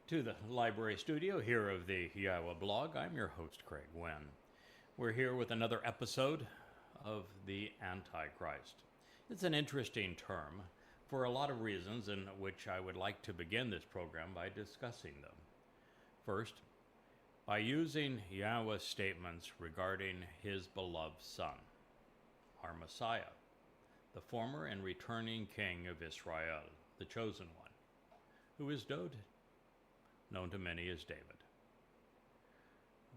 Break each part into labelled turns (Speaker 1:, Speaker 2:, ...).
Speaker 1: To the library studio here of the YAHOWAH blog. I'm your host, Craig Winn. We're here with another episode of the Antichrist. It's an interesting term for a lot of reasons, in which I would like to begin this program by discussing them. First, by using Yahweh's statements regarding his beloved Son, our Messiah, the former and returning King of Israel, the chosen one, who is Dod, known to many as David.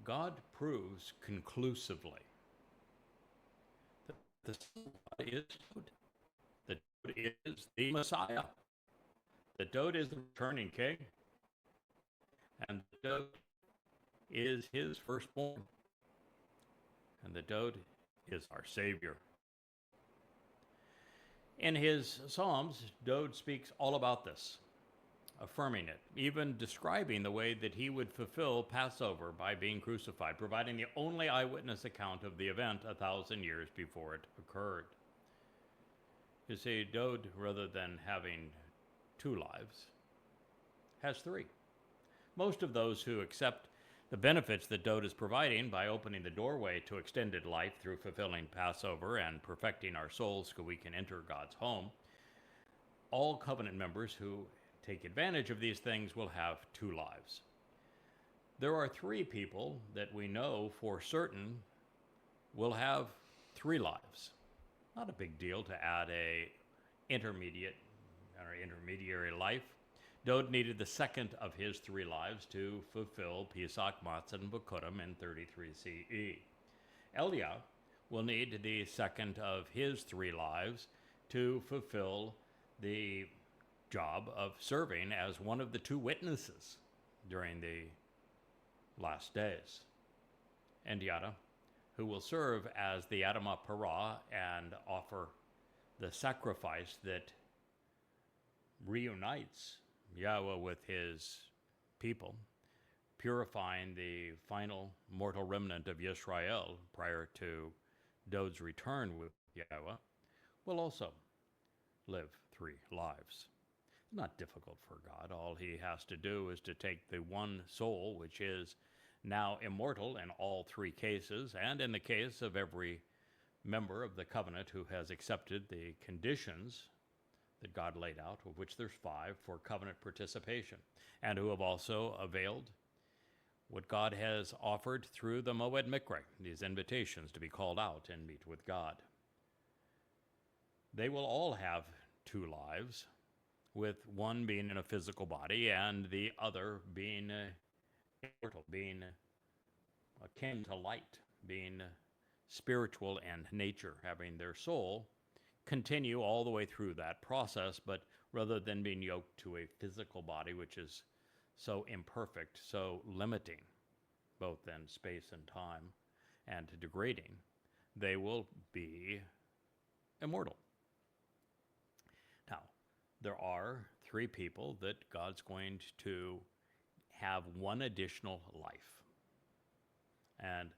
Speaker 1: God proves conclusively that the Son of God is Dod, that Dod is the Messiah, that Dod is the returning King, and that Dod is his firstborn, and that Dod is our Savior. In his Psalms, Dod speaks all about this, affirming it, even describing the way that he would fulfill Passover by being crucified, providing the only eyewitness account of the event 1,000 years before it occurred. You see, Dod, rather than having two lives, has three. Most of those who accept the benefits that Dod is providing by opening the doorway to extended life through fulfilling Passover and perfecting our souls so we can enter God's home, all covenant members who take advantage of these things will have two lives. There are three people that we know for certain will have three lives. Not a big deal to add a intermediary life. Dod needed the second of his three lives to fulfill Pesach, Matzah, and Bikurim in 33 CE. Eliah will need the second of his three lives to fulfill the job of serving as one of the two witnesses during the last days. And Yada, who will serve as the Adamah Parah and offer the sacrifice that reunites Yahweh with his people, purifying the final mortal remnant of Yisrael prior to Dod's return with Yahweh, will also live three lives. It's not difficult for God. All he has to do is to take the one soul, which is now immortal in all three cases, and in the case of every member of the covenant who has accepted the conditions that God laid out, of which there's 5 for covenant participation, and who have also availed what God has offered through the Moed Mikre, these invitations to be called out and meet with God. They will all have two lives, with one being in a physical body and the other being immortal, being akin to light, being spiritual in nature, having their soul continue all the way through that process, but rather than being yoked to a physical body, which is so imperfect, so limiting, both in space and time, and degrading, they will be immortal. Now, there are three people that God's going to have one additional life. And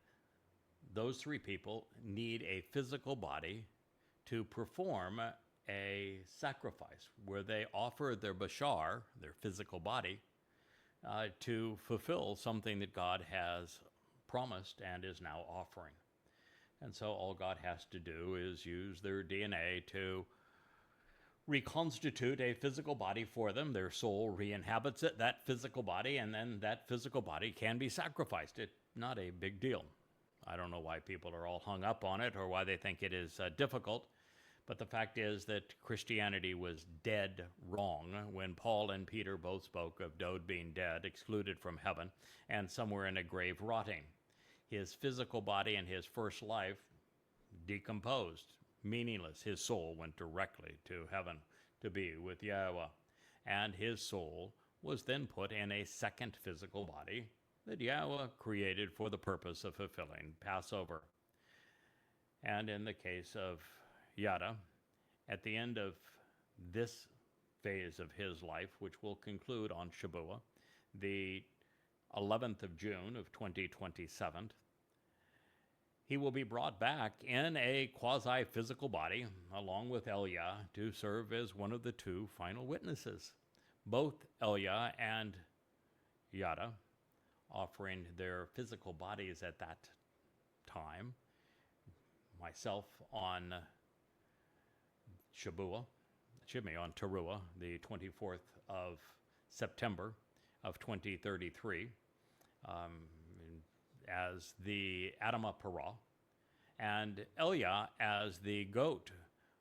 Speaker 1: those three people need a physical body to perform a sacrifice where they offer their bashar, their physical body, to fulfill something that God has promised and is now offering. And so all God has to do is use their DNA to reconstitute a physical body for them. Their soul re-inhabits it, that physical body, and then that physical body can be sacrificed. It's not a big deal. I don't know why people are all hung up on it or why they think it is difficult, but the fact is that Christianity was dead wrong when Paul and Peter both spoke of Dod being dead, excluded from heaven, and somewhere in a grave rotting. His physical body and his first life decomposed, meaningless. His soul went directly to heaven to be with Yahweh, and his soul was then put in a second physical body that Yahweh created for the purpose of fulfilling Passover. And in the case of Yada, at the end of this phase of his life, which will conclude on Shabuah, the 11th of June of 2027, he will be brought back in a quasi-physical body, along with Eliah, to serve as one of the two final witnesses. Both Eliah and Yada, offering their physical bodies at that time. Myself on on Towrah, the 24th of September of 2033, as the Adamah Parah, and Elia as the goat,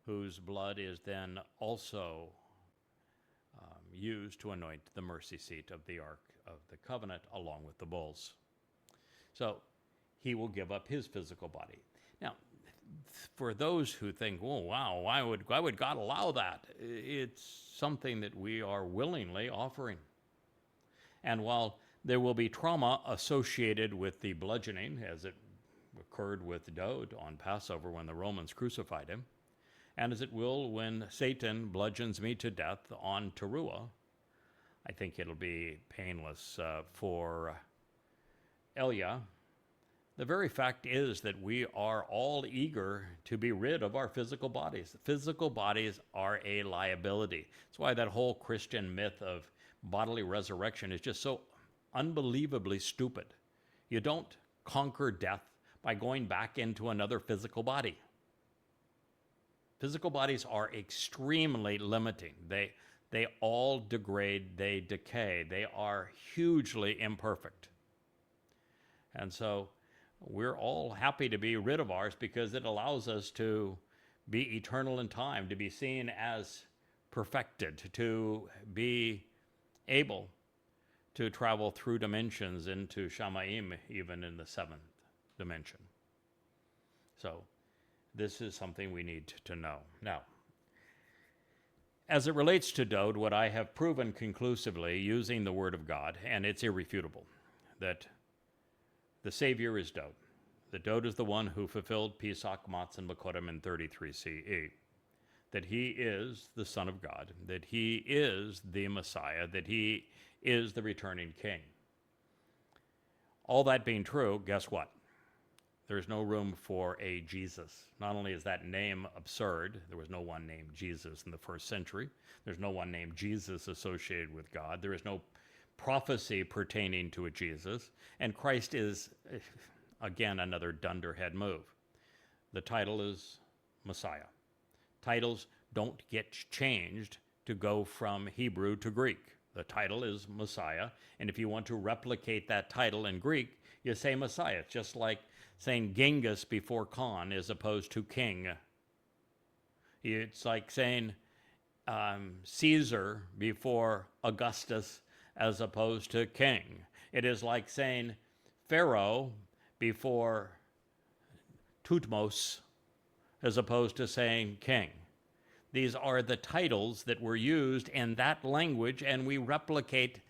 Speaker 1: whose blood is then also used to anoint the mercy seat of the Ark of the Covenant along with the bulls. So he will give up his physical body. Now, for those who think, oh, wow, why would God allow that? It's something that we are willingly offering. And while there will be trauma associated with the bludgeoning, as it occurred with Dowd on Passover when the Romans crucified him, and as it will when Satan bludgeons me to death on Towrah, I think it'll be painless for Elia. The very fact is that we are all eager to be rid of our physical bodies. Physical bodies are a liability. That's why that whole Christian myth of bodily resurrection is just so unbelievably stupid. You don't conquer death by going back into another physical body. Physical bodies are extremely limiting. They all degrade, they decay, they are hugely imperfect. And so we're all happy to be rid of ours because it allows us to be eternal in time, to be seen as perfected, to be able to travel through dimensions into Shamayim, even in the seventh dimension. So this is something we need to know. Now, as it relates to Dowd, what I have proven conclusively using the Word of God, and it's irrefutable, that the Savior is Dowd. That Dowd is the one who fulfilled Pesach, Matzah, and Bakorim in 33 CE. That he is the Son of God. That he is the Messiah. That he is the returning King. All that being true, guess what? There's no room for a Jesus. Not only is that name absurd, there was no one named Jesus in the first century. There's no one named Jesus associated with God. There is no prophecy pertaining to a Jesus. And Christ is, again, another dunderhead move. The title is Messiah. Titles don't get changed to go from Hebrew to Greek. The title is Messiah. And if you want to replicate that title in Greek, you say Messiah. It's just like saying Genghis before Khan as opposed to king. It's like saying Caesar before Augustus as opposed to king. It is like saying Pharaoh before Tutmos as opposed to saying king. These are the titles that were used in that language, and we replicate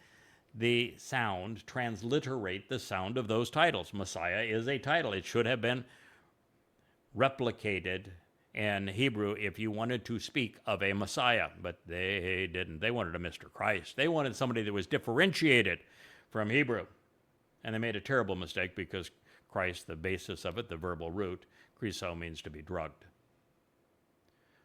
Speaker 1: the sound, transliterate the sound of those titles. Messiah is a title. It should have been replicated in Hebrew if you wanted to speak of a Messiah, but they didn't. They wanted a Mr. Christ. They wanted somebody that was differentiated from Hebrew. And they made a terrible mistake because Christ, the basis of it, the verbal root, Chriso means to be drugged.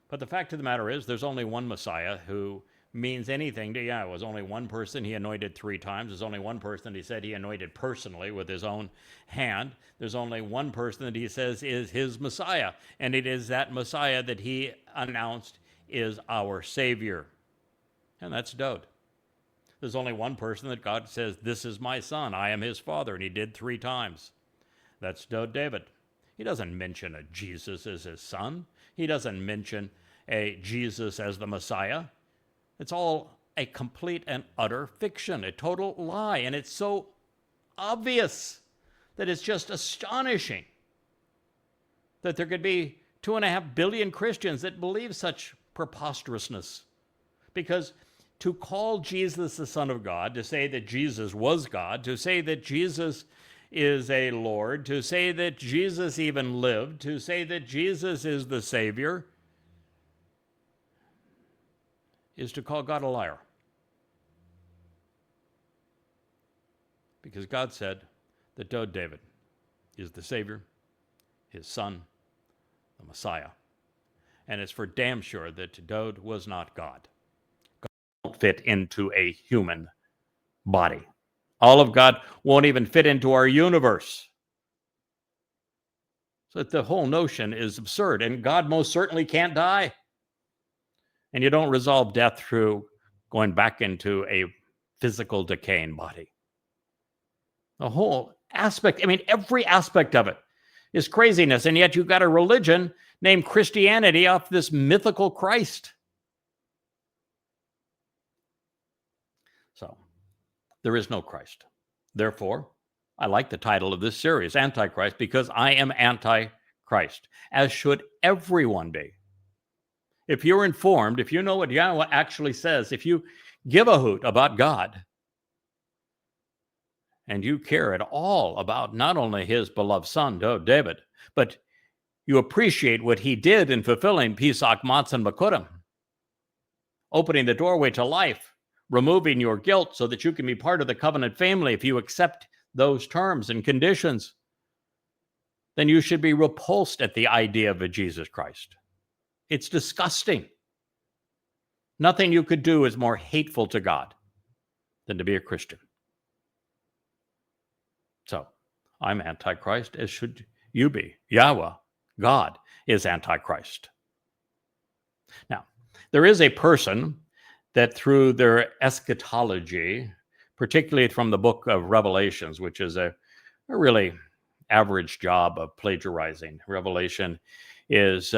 Speaker 1: But the fact of the matter is there's only one Messiah who means anything to Yahweh. There's only one person he anointed 3 times. There's only one person he said he anointed personally with his own hand. There's only one person that he says is his Messiah, and it is that Messiah that he announced is our Savior, and that's Dowd. There's only one person that God says, this is my son, I am his father, and he did 3 times. That's Dowd David. He doesn't mention a Jesus as his son. He doesn't mention a Jesus as the Messiah. It's all a complete and utter fiction, a total lie. And it's so obvious that it's just astonishing that there could be 2.5 billion Christians that believe such preposterousness. Because to call Jesus the Son of God, to say that Jesus was God, to say that Jesus is a Lord, to say that Jesus even lived, to say that Jesus is the Savior, is to call God a liar. Because God said that Dowd David is the Savior, his son, the Messiah. And it's for damn sure that Dowd was not God. God won't fit into a human body. All of God won't even fit into our universe. So the whole notion is absurd, and God most certainly can't die. And you don't resolve death through going back into a physical decaying body. The whole aspect, I mean, every aspect of it is craziness, and yet you've got a religion named Christianity off this mythical Christ. So, there is no Christ. Therefore, I like the title of this series, Antichrist, because I am anti-Christ, as should everyone be. If you're informed, if you know what Yahowah actually says, if you give a hoot about God, and you care at all about not only his beloved son, David, but you appreciate what he did in fulfilling Pesach, Matzah, and Bikurim, opening the doorway to life, removing your guilt so that you can be part of the covenant family if you accept those terms and conditions, then you should be repulsed at the idea of a Jesus Christ. It's disgusting. Nothing you could do is more hateful to God than to be a Christian. So, I'm Antichrist, as should you be. Yahowah, God, is Antichrist. Now, there is a person that through their eschatology, particularly from the book of Revelations, which is a really average job of plagiarizing. Revelation is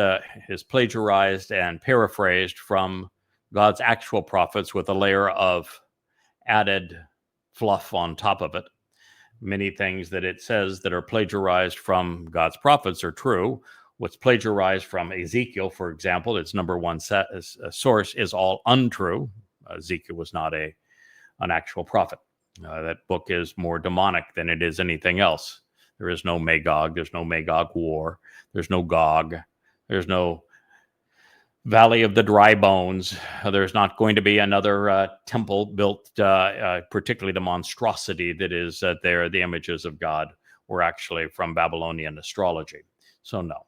Speaker 1: plagiarized and paraphrased from God's actual prophets with a layer of added fluff on top of it. Many things that it says that are plagiarized from God's prophets are true. What's plagiarized from Ezekiel, for example, its number one source, is all untrue. Ezekiel was not an actual prophet. That book is more demonic than it is anything else. There is no Magog. There's no Magog war. There's no Gog. There's no Valley of the Dry Bones. There's not going to be another temple built, particularly the monstrosity that is there. The images of God were actually from Babylonian astrology. So no.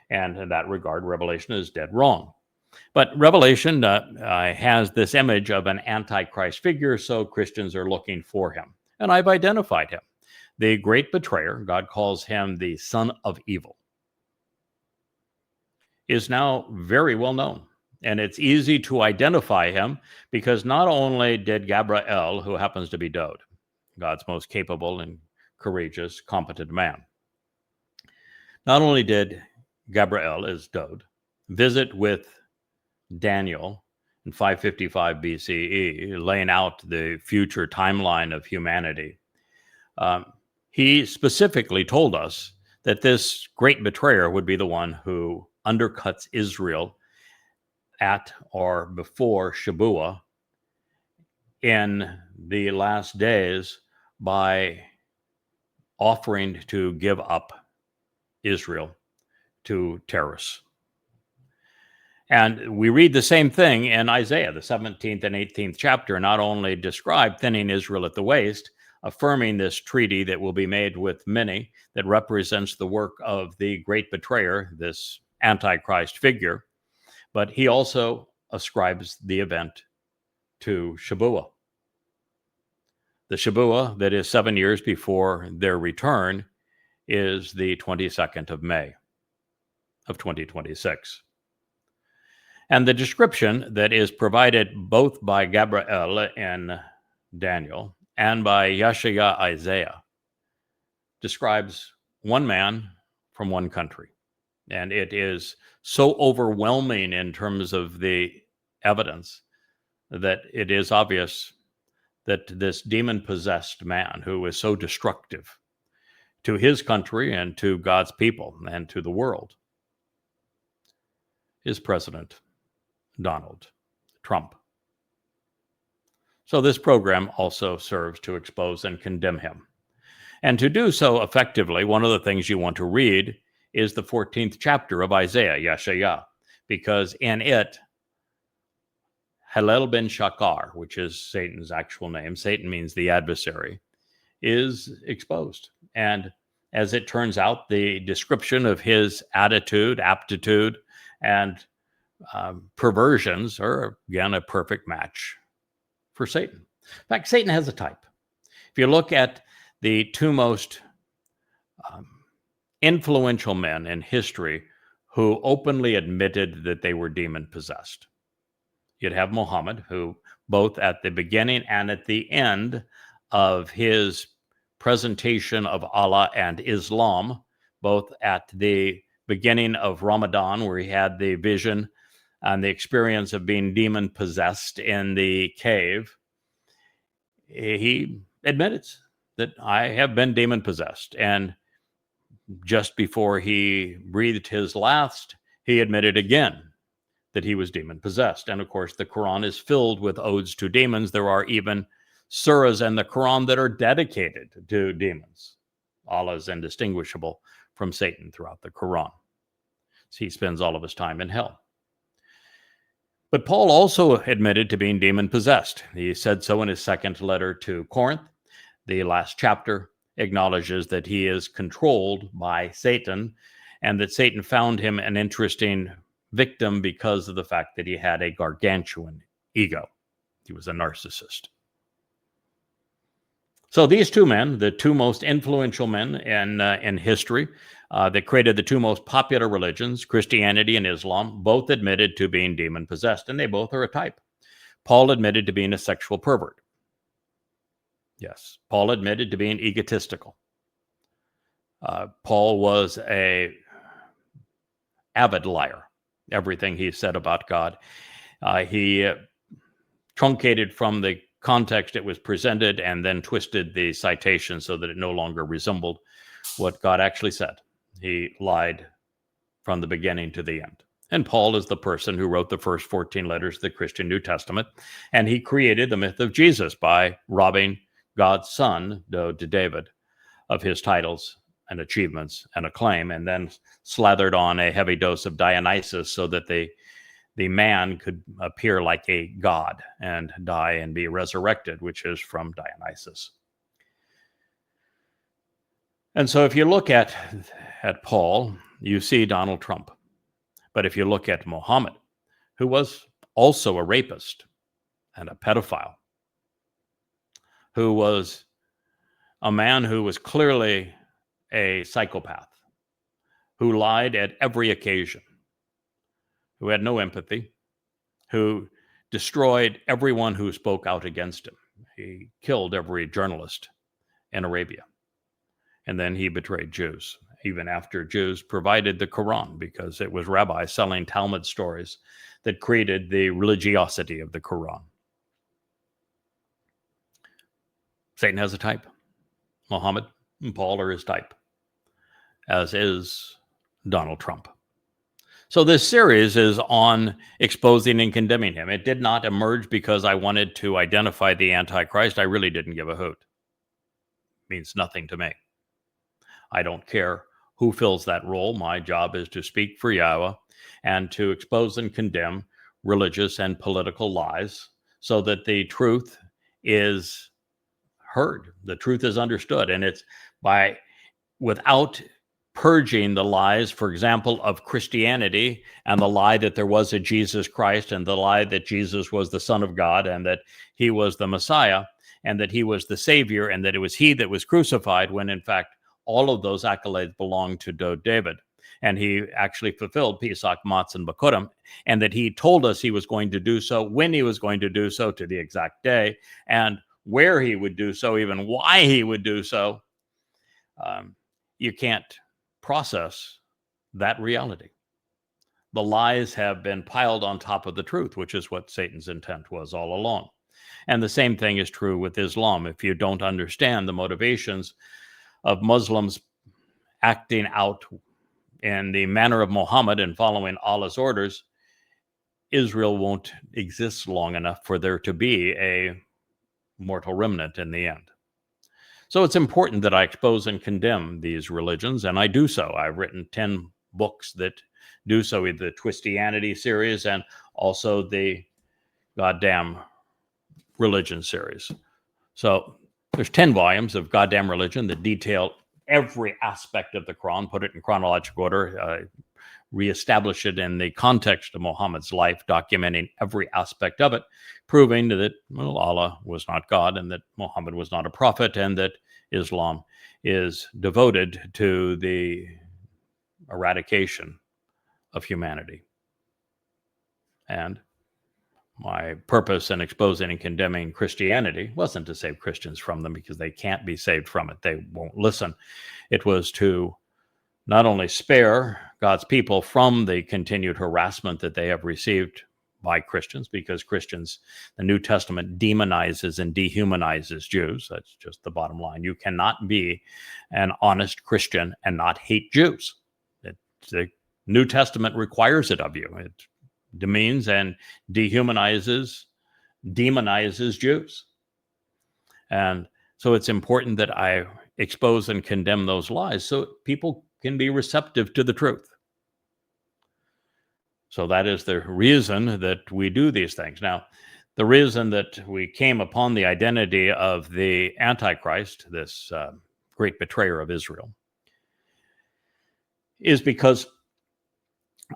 Speaker 1: And in that regard, Revelation is dead wrong. But Revelation has this image of an Antichrist figure, so Christians are looking for him. And I've identified him. The great betrayer, God calls him the son of evil, is now very well known. And it's easy to identify him because not only did Gabriel, who happens to be Dode, God's most capable and courageous, competent man, not only did Gabriel, as Dode, visit with Daniel in 555 BCE, laying out the future timeline of humanity, he specifically told us that this great betrayer would be the one who undercuts Israel at or before Shabuah in the last days by offering to give up Israel to terrorists. And we read the same thing in Isaiah, the 17th and 18th chapter, not only describe thinning Israel at the waist, affirming this treaty that will be made with many that represents the work of the great betrayer, this Antichrist figure, but he also ascribes the event to Shabuah. The Shabuah that is 7 years before their return is the 22nd of May of 2026. And the description that is provided both by Gabriel in Daniel and by Yeshaya Isaiah describes one man from one country. And it is so overwhelming in terms of the evidence that it is obvious that this demon-possessed man who is so destructive to his country and to God's people and to the world is President Donald Trump. So this program also serves to expose and condemn him. And to do so effectively, one of the things you want to read is the 14th chapter of Isaiah, Yeshaya, because in it, Halel ben Shakar, which is Satan's actual name, Satan means the adversary, is exposed. And as it turns out, the description of his attitude, aptitude, and perversions are, again, a perfect match for Satan. In fact, Satan has a type. If you look at the two most influential men in history who openly admitted that they were demon-possessed, you'd have Muhammad, who both at the beginning and at the end of his presentation of Allah and Islam, both at the beginning of Ramadan, where he had the vision and the experience of being demon-possessed in the cave, he admits that I have been demon-possessed. And just before he breathed his last, he admitted again that he was demon-possessed. And of course, the Quran is filled with odes to demons. There are even surahs in the Quran that are dedicated to demons. Allah is indistinguishable from Satan throughout the Quran. So he spends all of his time in hell. But Paul also admitted to being demon-possessed. He said so in his second letter to Corinth. The last chapter acknowledges that he is controlled by Satan and that Satan found him an interesting victim because of the fact that he had a gargantuan ego. He was a narcissist. So these two men, the two most influential men in history, that created the two most popular religions, Christianity and Islam, both admitted to being demon-possessed, and they both are a type. Paul admitted to being a sexual pervert. Yes, Paul admitted to being egotistical. Paul was an avid liar. Everything he said about God, he truncated from the context it was presented and then twisted the citation so that it no longer resembled what God actually said. He lied from the beginning to the end. And Paul is the person who wrote the first 14 letters of the Christian New Testament, and he created the myth of Jesus by robbing God's son, to David, of his titles and achievements and acclaim, and then slathered on a heavy dose of Dionysus so that the man could appear like a god and die and be resurrected, which is from Dionysus. And so if you look at Paul, you see Donald Trump. But if you look at Muhammad, who was also a rapist and a pedophile, who was a man who was clearly a psychopath, who lied at every occasion, who had no empathy, who destroyed everyone who spoke out against him. He killed every journalist in Arabia. And then he betrayed Jews, even after Jews provided the Quran, because it was rabbis selling Talmud stories that created the religiosity of the Quran. Satan has a type. Muhammad and Paul are his type, as is Donald Trump. So this series is on exposing and condemning him. It did not emerge because I wanted to identify the Antichrist. I really didn't give a hoot. It means nothing to me. I don't care who fills that role. My job is to speak for Yahowah and to expose and condemn religious and political lies so that the truth is heard, the truth is understood. And it's without purging the lies, for example, of Christianity and the lie that there was a Jesus Christ and the lie that Jesus was the Son of God and that he was the Messiah and that he was the Savior and that it was he that was crucified, when in fact all of those accolades belonged to David. And he actually fulfilled Pesach, Matzah, and Bakurim, and that he told us he was going to do so, when he was going to do so, to the exact day, and where he would do so, even why he would do so. You can't process that reality. The lies have been piled on top of the truth, which is what Satan's intent was all along. And the same thing is true with Islam. If you don't understand the motivations of Muslims acting out in the manner of Muhammad and following Allah's orders, Israel won't exist long enough for there to be a mortal remnant in the end. So it's important that I expose and condemn these religions, and I do so. I've written 10 books that do so, in the Twistianity series and also the Goddamn Religion series. So there's 10 volumes of Goddamn Religion that detail every aspect of the Quran, put it in chronological order, reestablish it in the context of Muhammad's life, documenting every aspect of it, proving that, well, Allah was not God and that Muhammad was not a prophet, and that Islam is devoted to the eradication of humanity. And my purpose in exposing and condemning Christianity wasn't to save Christians from them, because they can't be saved from it. They won't listen. It was to not only spare God's people from the continued harassment that they have received by Christians, because Christians, the New Testament demonizes and dehumanizes Jews. That's just the bottom line. You cannot be an honest Christian and not hate Jews. The New Testament requires it of you. It demeans and dehumanizes, demonizes Jews. And so it's important that I expose and condemn those lies so people can be receptive to the truth. So that is the reason that we do these things. Now, the reason that we came upon the identity of the Antichrist, this great betrayer of Israel, is because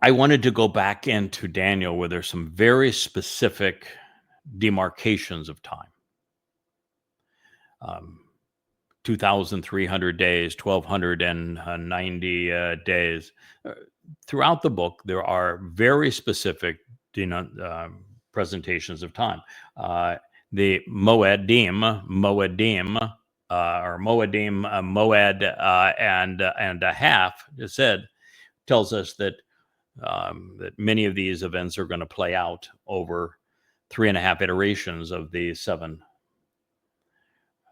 Speaker 1: I wanted to go back into Daniel, where there's some very specific demarcations of time. 2,300 days, 1,290 days. Throughout the book, there are very specific presentations of time. The Moedim, or Moedim, Moed, and a half, is said, tells us that that many of these events are going to play out over 3.5 iterations of the 7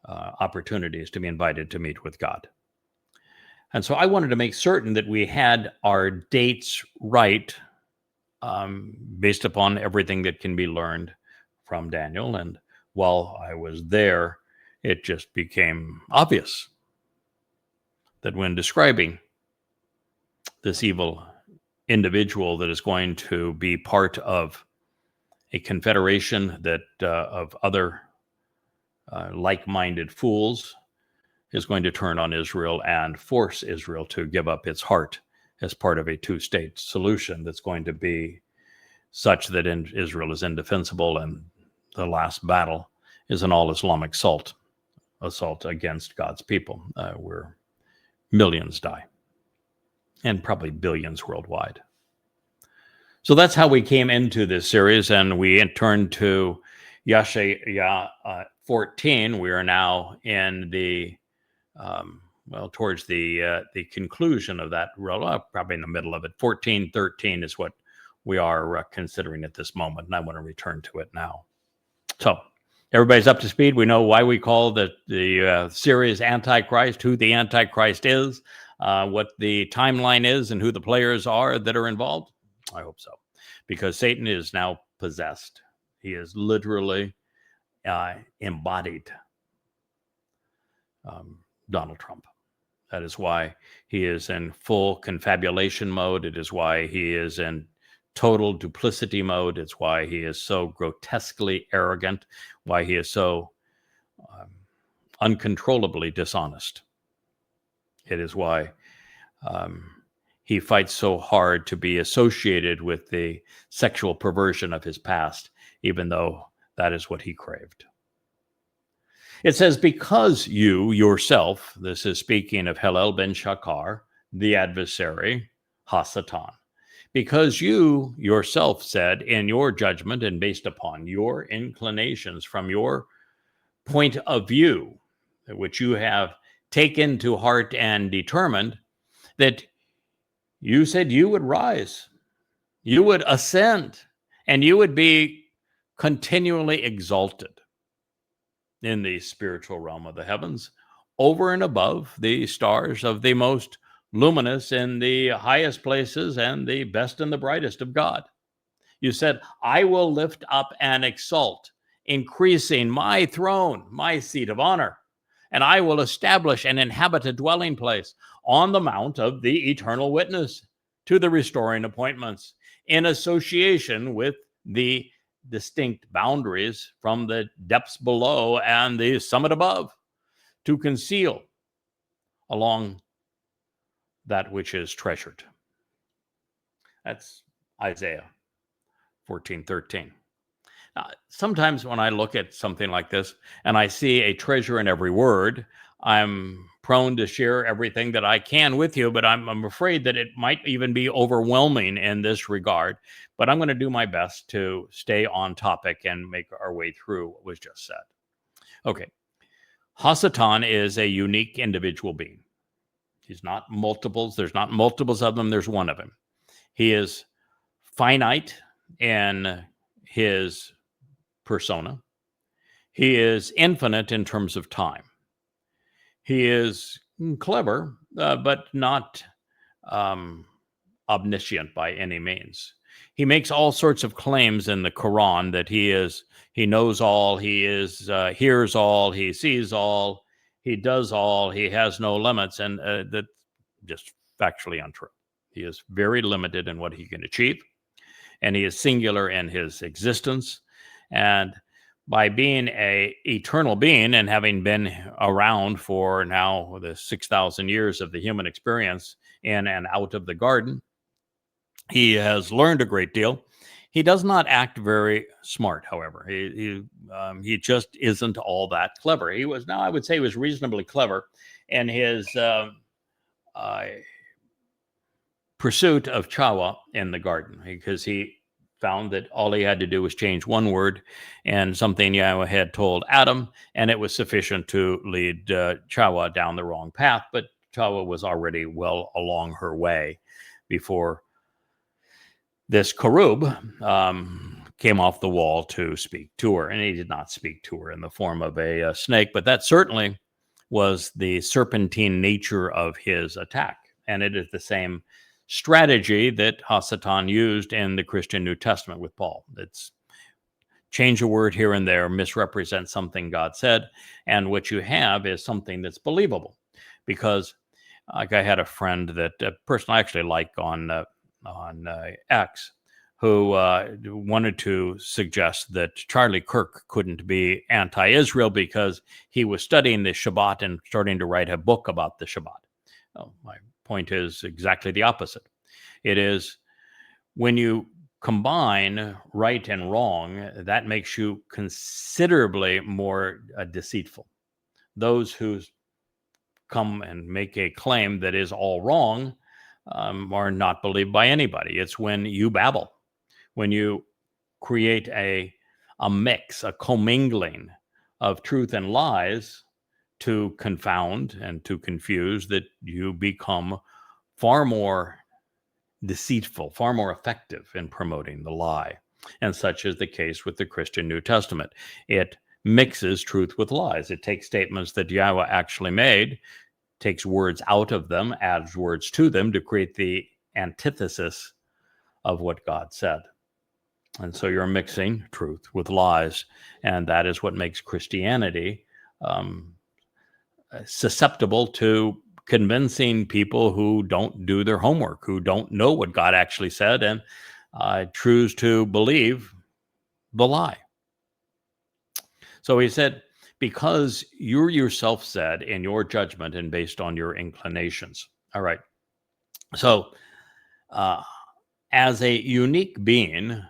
Speaker 1: opportunities to be invited to meet with God. And so I wanted to make certain that we had our dates right, based upon everything that can be learned from Daniel. And while I was there, it just became obvious that when describing this evil individual that is going to be part of a confederation that of other like-minded fools, is going to turn on Israel and force Israel to give up its heart as part of a 2-state solution that's going to be such that Israel is indefensible, and the last battle is an all-Islamic assault against God's people, where millions die, and probably billions worldwide. So that's how we came into this series, and we turned to Yahowah 14. We are now in the towards the conclusion of that, probably in the middle of it. 14:13 is what we are considering at this moment, and I want to return to it now. So everybody's up to speed. We know why we call the series Antichrist, who the Antichrist is, what the timeline is, and who the players are that are involved. I hope so, because Satan is now possessed. He is literally embodied Donald Trump. That is why he is in full confabulation mode. It is why he is in total duplicity mode. It's why he is so grotesquely arrogant, why he is so uncontrollably dishonest. It is why he fights so hard to be associated with the sexual perversion of his past, even though that is what he craved. It says, because you yourself, this is speaking of Hillel ben Shakar, the adversary, Hasatan, because you yourself said in your judgment and based upon your inclinations from your point of view, which you have taken to heart and determined, that you said you would rise, you would ascend, and you would be continually exalted in the spiritual realm of the heavens, over and above the stars of the most luminous in the highest places and the best and the brightest of God. You said, I will lift up and exalt, increasing my throne, my seat of honor, and I will establish and inhabit a dwelling place on the mount of the eternal witness to the restoring appointments, in association with the distinct boundaries from the depths below and the summit above, to conceal along that which is treasured. That's Isaiah 14:13. Sometimes when I look at something like this and I see a treasure in every word, I'm prone to share everything that I can with you, but I'm afraid that it might even be overwhelming in this regard. But I'm going to do my best to stay on topic and make our way through what was just said. Okay. Hasatan is a unique individual being. He's not multiples. There's not multiples of them. There's one of him. He is finite in his persona. He is infinite in terms of time. He is clever, but not omniscient by any means. He makes all sorts of claims in the Quran that he knows all, he hears all, he sees all, he does all, he has no limits, and that's just factually untrue. He is very limited in what he can achieve, and he is singular in his existence. And by being an eternal being and having been around for now the 6,000 years of the human experience in and out of the garden, he has learned a great deal. He does not act very smart, however. He just isn't all that clever. I would say he was reasonably clever in his pursuit of Towrah in the garden, because he found that all he had to do was change one word and something Yahweh had told Adam, and it was sufficient to lead Towrah down the wrong path. But Towrah was already well along her way before this Cherub came off the wall to speak to her. And he did not speak to her in the form of a snake, but that certainly was the serpentine nature of his attack. And it is the same strategy that Hasatan used in the Christian New Testament with Paul. It's change a word here and there, misrepresent something God said, and what you have is something that's believable. Because like I had a friend that a person I actually like on X, who wanted to suggest that Charlie Kirk couldn't be anti-Israel because he was studying the Shabat and starting to write a book about the Shabat. Well, my point is exactly the opposite. It is when you combine right and wrong, that makes you considerably more deceitful. Those who come and make a claim that is all wrong are not believed by anybody. It's when you babble, when you create a mix, a commingling of truth and lies to confound and to confuse, that you become far more deceitful, far more effective in promoting the lie. And such is the case with the Christian New Testament. It mixes truth with lies. It takes statements that Yahweh actually made, takes words out of them, adds words to them to create the antithesis of what God said. And so you're mixing truth with lies. And that is what makes Christianity susceptible to convincing people who don't do their homework, who don't know what God actually said, and choose to believe the lie. So he said, because you yourself said in your judgment and based on your inclinations. All right. So as a unique being,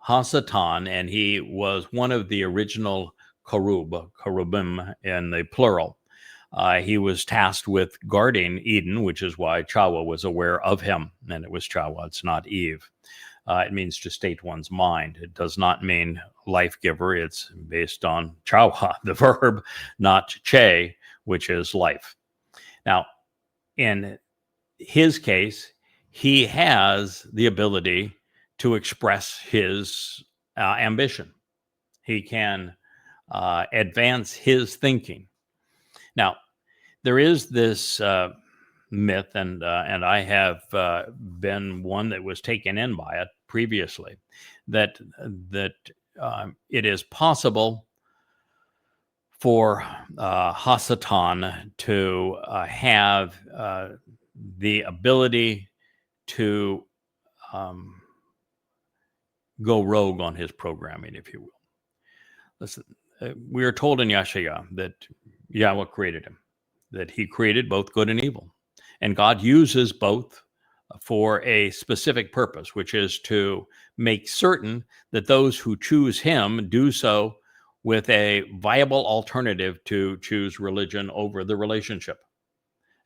Speaker 1: Hasatan, and he was one of the original cherubim in the plural. He was tasked with guarding Eden, which is why Towrah was aware of him. And it was Towrah, it's not Eve. It means to state one's mind. It does not mean life giver. It's based on Towrah, the verb, not che, which is life. Now, in his case, he has the ability to express his ambition. He can advance his thinking. Now, there is this myth, and I have been one that was taken in by it previously, that it is possible for Hasatan to have the ability to go rogue on his programming, if you will. Listen, we are told in Yeshaya that Yahweh created him, that he created both good and evil. And God uses both for a specific purpose, which is to make certain that those who choose him do so with a viable alternative to choose religion over the relationship.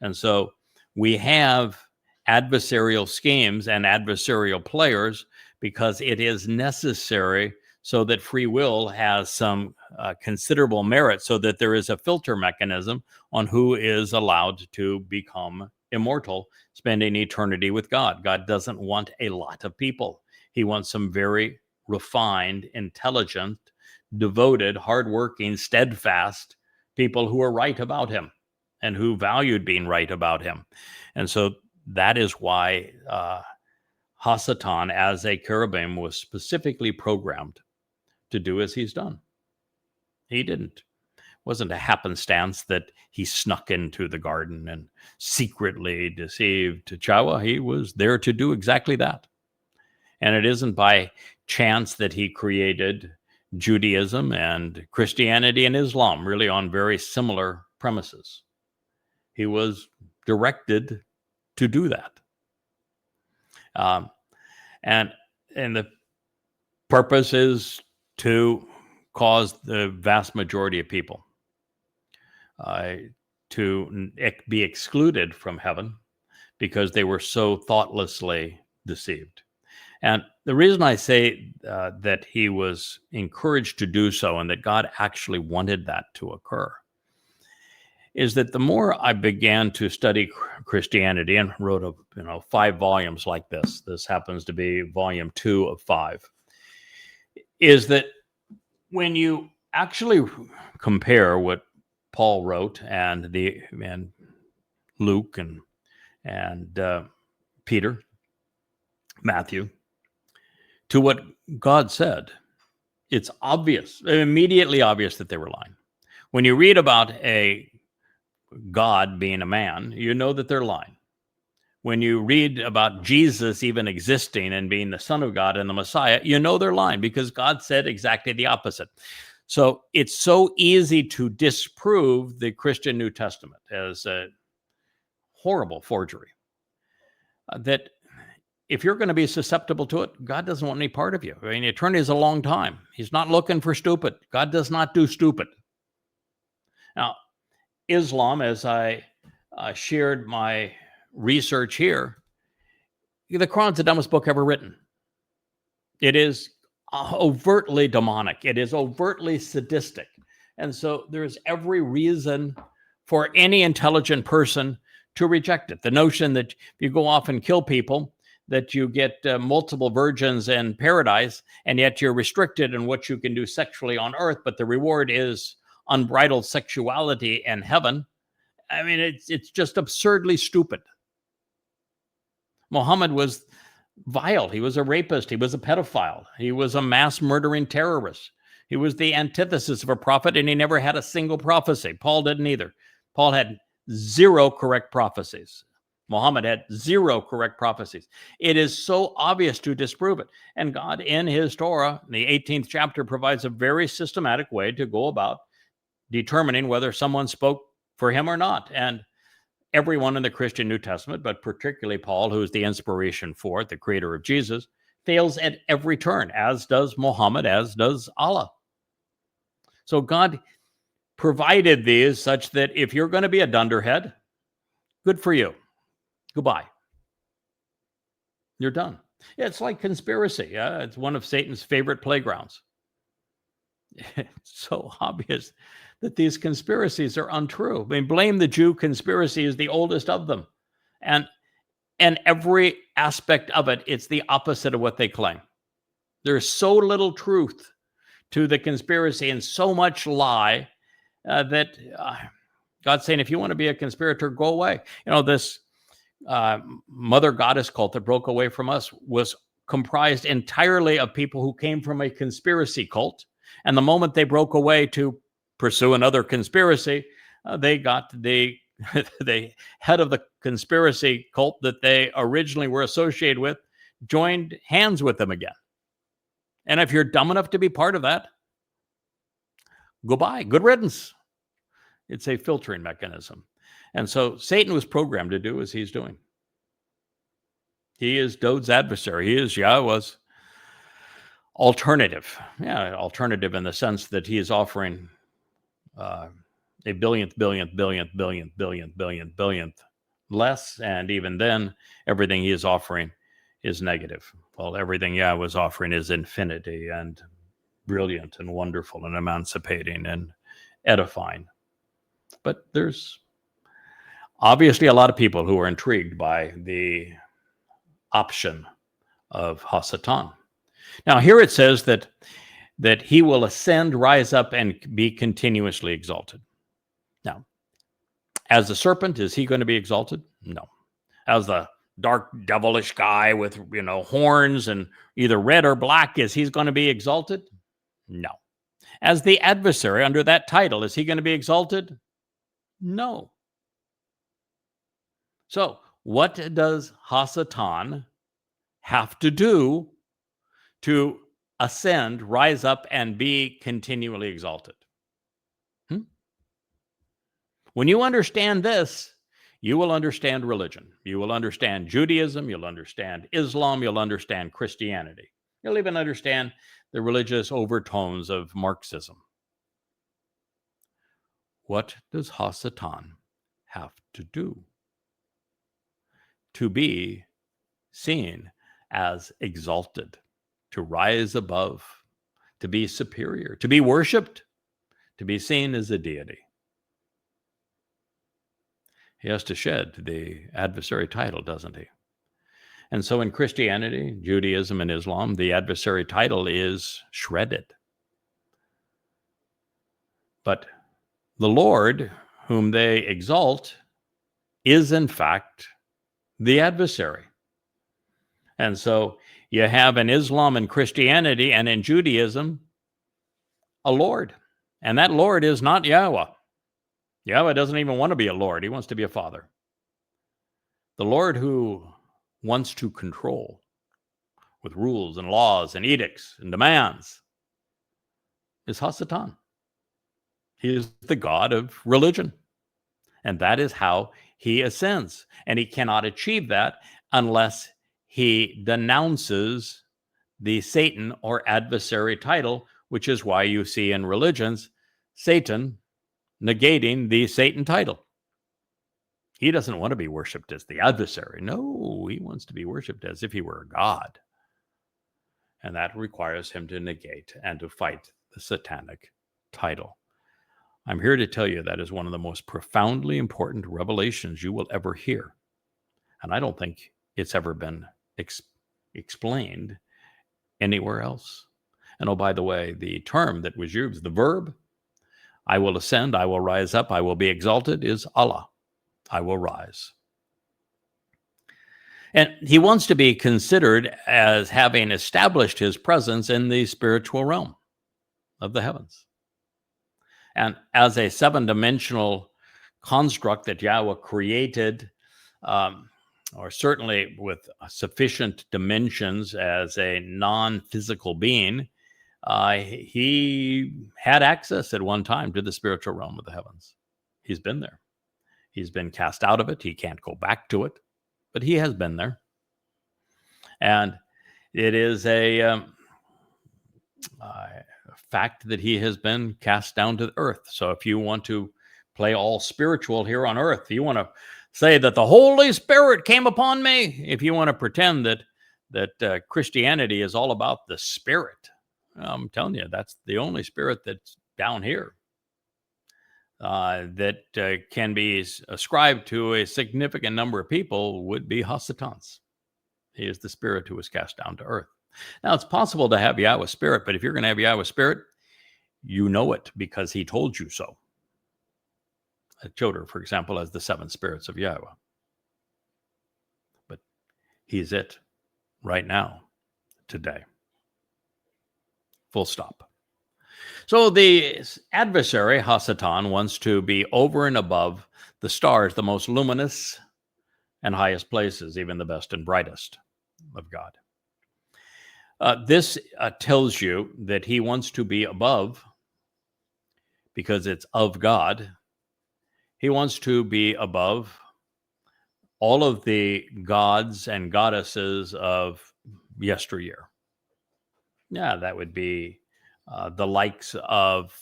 Speaker 1: And so we have adversarial schemes and adversarial players because it is necessary so that free will has some considerable merit, so that there is a filter mechanism on who is allowed to become immortal, spending eternity with God. God doesn't want a lot of people. He wants some very refined, intelligent, devoted, hardworking, steadfast people who are right about him and who valued being right about him. And so that is why Hasatan as a cherubim was specifically programmed to do as he's done. He didn't. It wasn't a happenstance that he snuck into the garden and secretly deceived Towrah. He was there to do exactly that. And it isn't by chance that he created Judaism and Christianity and Islam, really on very similar premises. He was directed to do that. And the purpose is to cause the vast majority of people to be excluded from heaven because they were so thoughtlessly deceived. And the reason I say that he was encouraged to do so and that God actually wanted that to occur is that the more I began to study Christianity and wrote 5 volumes like this, this happens to be volume 2 of 5, is that when you actually compare what Paul wrote and Luke and Peter, Matthew, to what God said, it's obvious, immediately obvious that they were lying. When you read about a God being a man, you know that they're lying. When you read about Jesus even existing and being the Son of God and the Messiah, you know they're lying because God said exactly the opposite. So it's so easy to disprove the Christian New Testament as a horrible forgery that if you're going to be susceptible to it, God doesn't want any part of you. I mean, eternity is a long time. He's not looking for stupid. God does not do stupid. Now, Islam, as I shared my research here, the Quran's the dumbest book ever written. It is overtly demonic. It is overtly sadistic. And so there's every reason for any intelligent person to reject it. The notion that if you go off and kill people, that you get multiple virgins in paradise, and yet you're restricted in what you can do sexually on earth, but the reward is unbridled sexuality in heaven. I mean, it's just absurdly stupid. Muhammad was vile. He was a rapist. He was a pedophile. He was a mass murdering terrorist. He was the antithesis of a prophet, and he never had a single prophecy. Paul didn't either. Paul had 0 correct prophecies. Muhammad had 0 correct prophecies. It is so obvious to disprove it. And God, in his Torah, the 18th chapter, provides a very systematic way to go about determining whether someone spoke for him or not. And everyone in the Christian New Testament, but particularly Paul, who is the inspiration for it, the creator of Jesus, fails at every turn, as does Muhammad, as does Allah. So God provided these such that if you're going to be a dunderhead, good for you. Goodbye. You're done. Yeah, it's like conspiracy. It's one of Satan's favorite playgrounds. It's so obvious that these conspiracies are untrue. I mean, blame the Jew conspiracy is the oldest of them. And every aspect of it, it's the opposite of what they claim. There's so little truth to the conspiracy and so much lie that God's saying, if you want to be a conspirator, go away. This mother goddess cult that broke away from us was comprised entirely of people who came from a conspiracy cult. And the moment they broke away to pursue another conspiracy, they got the head of the conspiracy cult that they originally were associated with, joined hands with them again. And if you're dumb enough to be part of that, goodbye, good riddance. It's a filtering mechanism. And so Satan was programmed to do as he's doing. He is Dod's adversary. He is Yahweh's alternative. Yeah, alternative in the sense that he is offering a billionth less, and even then, everything he is offering is negative. Well, everything Yahweh was offering is infinity and brilliant and wonderful and emancipating and edifying. But there's obviously a lot of people who are intrigued by the option of Hasatan. Now, here it says that he will ascend, rise up, and be continuously exalted. Now, as the serpent, is he going to be exalted? No. As the dark, devilish guy with, horns and either red or black, is he going to be exalted? No. As the adversary under that title, is he going to be exalted? No. So, what does Hasatan have to do to ascend, rise up, and be continually exalted? When you understand this, you will understand religion. You will understand Judaism. You'll understand Islam. You'll understand Christianity. You'll even understand the religious overtones of Marxism. What does Hasatan have to do to be seen as exalted, to rise above, to be superior, to be worshipped, to be seen as a deity? He has to shed the adversary title, doesn't he? And so in Christianity, Judaism, and Islam, the adversary title is shredded. But the Lord, whom they exalt, is in fact the adversary. And so you have in Islam and Christianity and in Judaism a Lord. And that Lord is not Yahweh. Yahweh doesn't even want to be a Lord. He wants to be a father. The Lord who wants to control with rules and laws and edicts and demands is Hasatan. He is the God of religion. And that is how he ascends. And he cannot achieve that unless he denounces the Satan or adversary title, which is why you see in religions Satan negating the Satan title. He doesn't want to be worshipped as the adversary. No, he wants to be worshipped as if he were a god. And that requires him to negate and to fight the satanic title. I'm here to tell you that is one of the most profoundly important revelations you will ever hear. And I don't think it's ever been explained anywhere else. And oh, by the way, the term that was used, the verb, I will ascend, I will rise up, I will be exalted, is Allah. I will rise. And he wants to be considered as having established his presence in the spiritual realm of the heavens. And as a seven-dimensional construct that Yahweh created, or certainly with sufficient dimensions as a non-physical being, he had access at one time to the spiritual realm of the heavens. He's been there. He's been cast out of it. He can't go back to it, but he has been there. And it is a fact that he has been cast down to the earth. So if you want to play all spiritual here on earth, you want to say that the Holy Spirit came upon me, if you want to pretend that Christianity is all about the Spirit, I'm telling you, that's the only spirit that's down here that can be ascribed to a significant number of people would be Hasatan's. He is the spirit who was cast down to earth. Now, it's possible to have Yahweh's spirit, but if you're going to have Yahweh's spirit, you know it because he told you so. Towrah, for example, has the seven spirits of Yahweh. But he's it right now, today. Full stop. So the adversary, Hasatan, wants to be over and above the stars, the most luminous and highest places, even the best and brightest of God. This tells you that he wants to be above because it's of God. He wants to be above all of the gods and goddesses of yesteryear. Yeah, that would be the likes of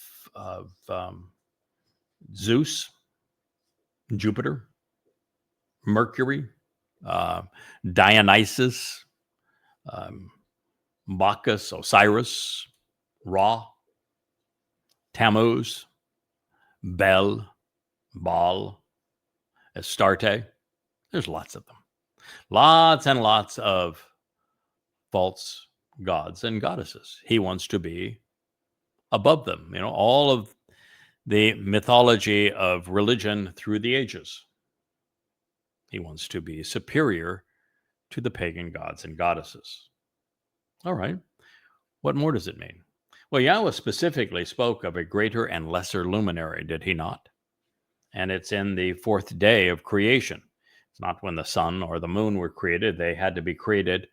Speaker 1: Zeus, Jupiter, Mercury, Dionysus, Bacchus, Osiris, Ra, Tammuz, Bel, Baal, Astarte. There's lots of them. Lots and lots of false gods and goddesses. He wants to be above them. All of the mythology of religion through the ages. He wants to be superior to the pagan gods and goddesses. All right. What more does it mean? Well, Yahweh specifically spoke of a greater and lesser luminary, did he not? And it's in the fourth day of creation. It's not when the sun or the moon were created. They had to be created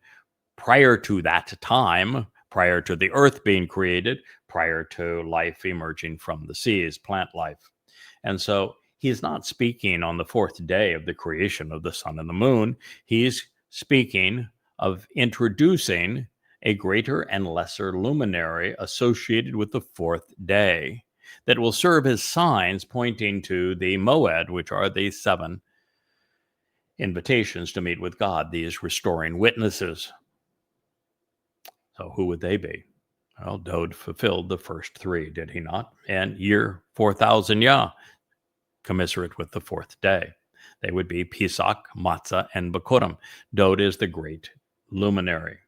Speaker 1: prior to that time, prior to the earth being created, prior to life emerging from the seas, plant life. And so he's not speaking on the fourth day of the creation of the sun and the moon. He's speaking of introducing a greater and lesser luminary associated with the fourth day that will serve as signs pointing to the Moed, which are the 7 invitations to meet with God, these restoring witnesses. So who would they be? Well, Dode fulfilled the first 3, did he not? And year 4000 Yah, commiserate with the fourth day. They would be Pesach, Matzah, and Bekurim. Dode is the great luminary.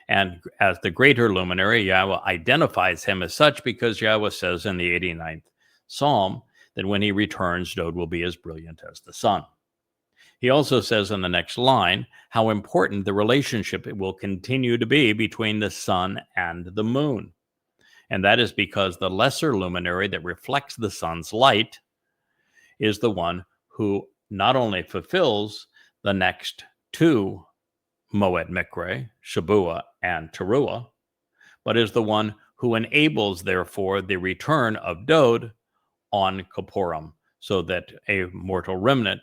Speaker 1: And as the greater luminary, Yahweh identifies him as such because Yahweh says in the 89th Psalm that when he returns, Dode will be as brilliant as the sun. He also says in the next line how important the relationship it will continue to be between the sun and the moon. And that is because the lesser luminary that reflects the sun's light is the one who not only fulfills the next 2 Moed Mikre, Shabuah, and Teruah, but is the one who enables, therefore, the return of Dode on Kippurim, so that a mortal remnant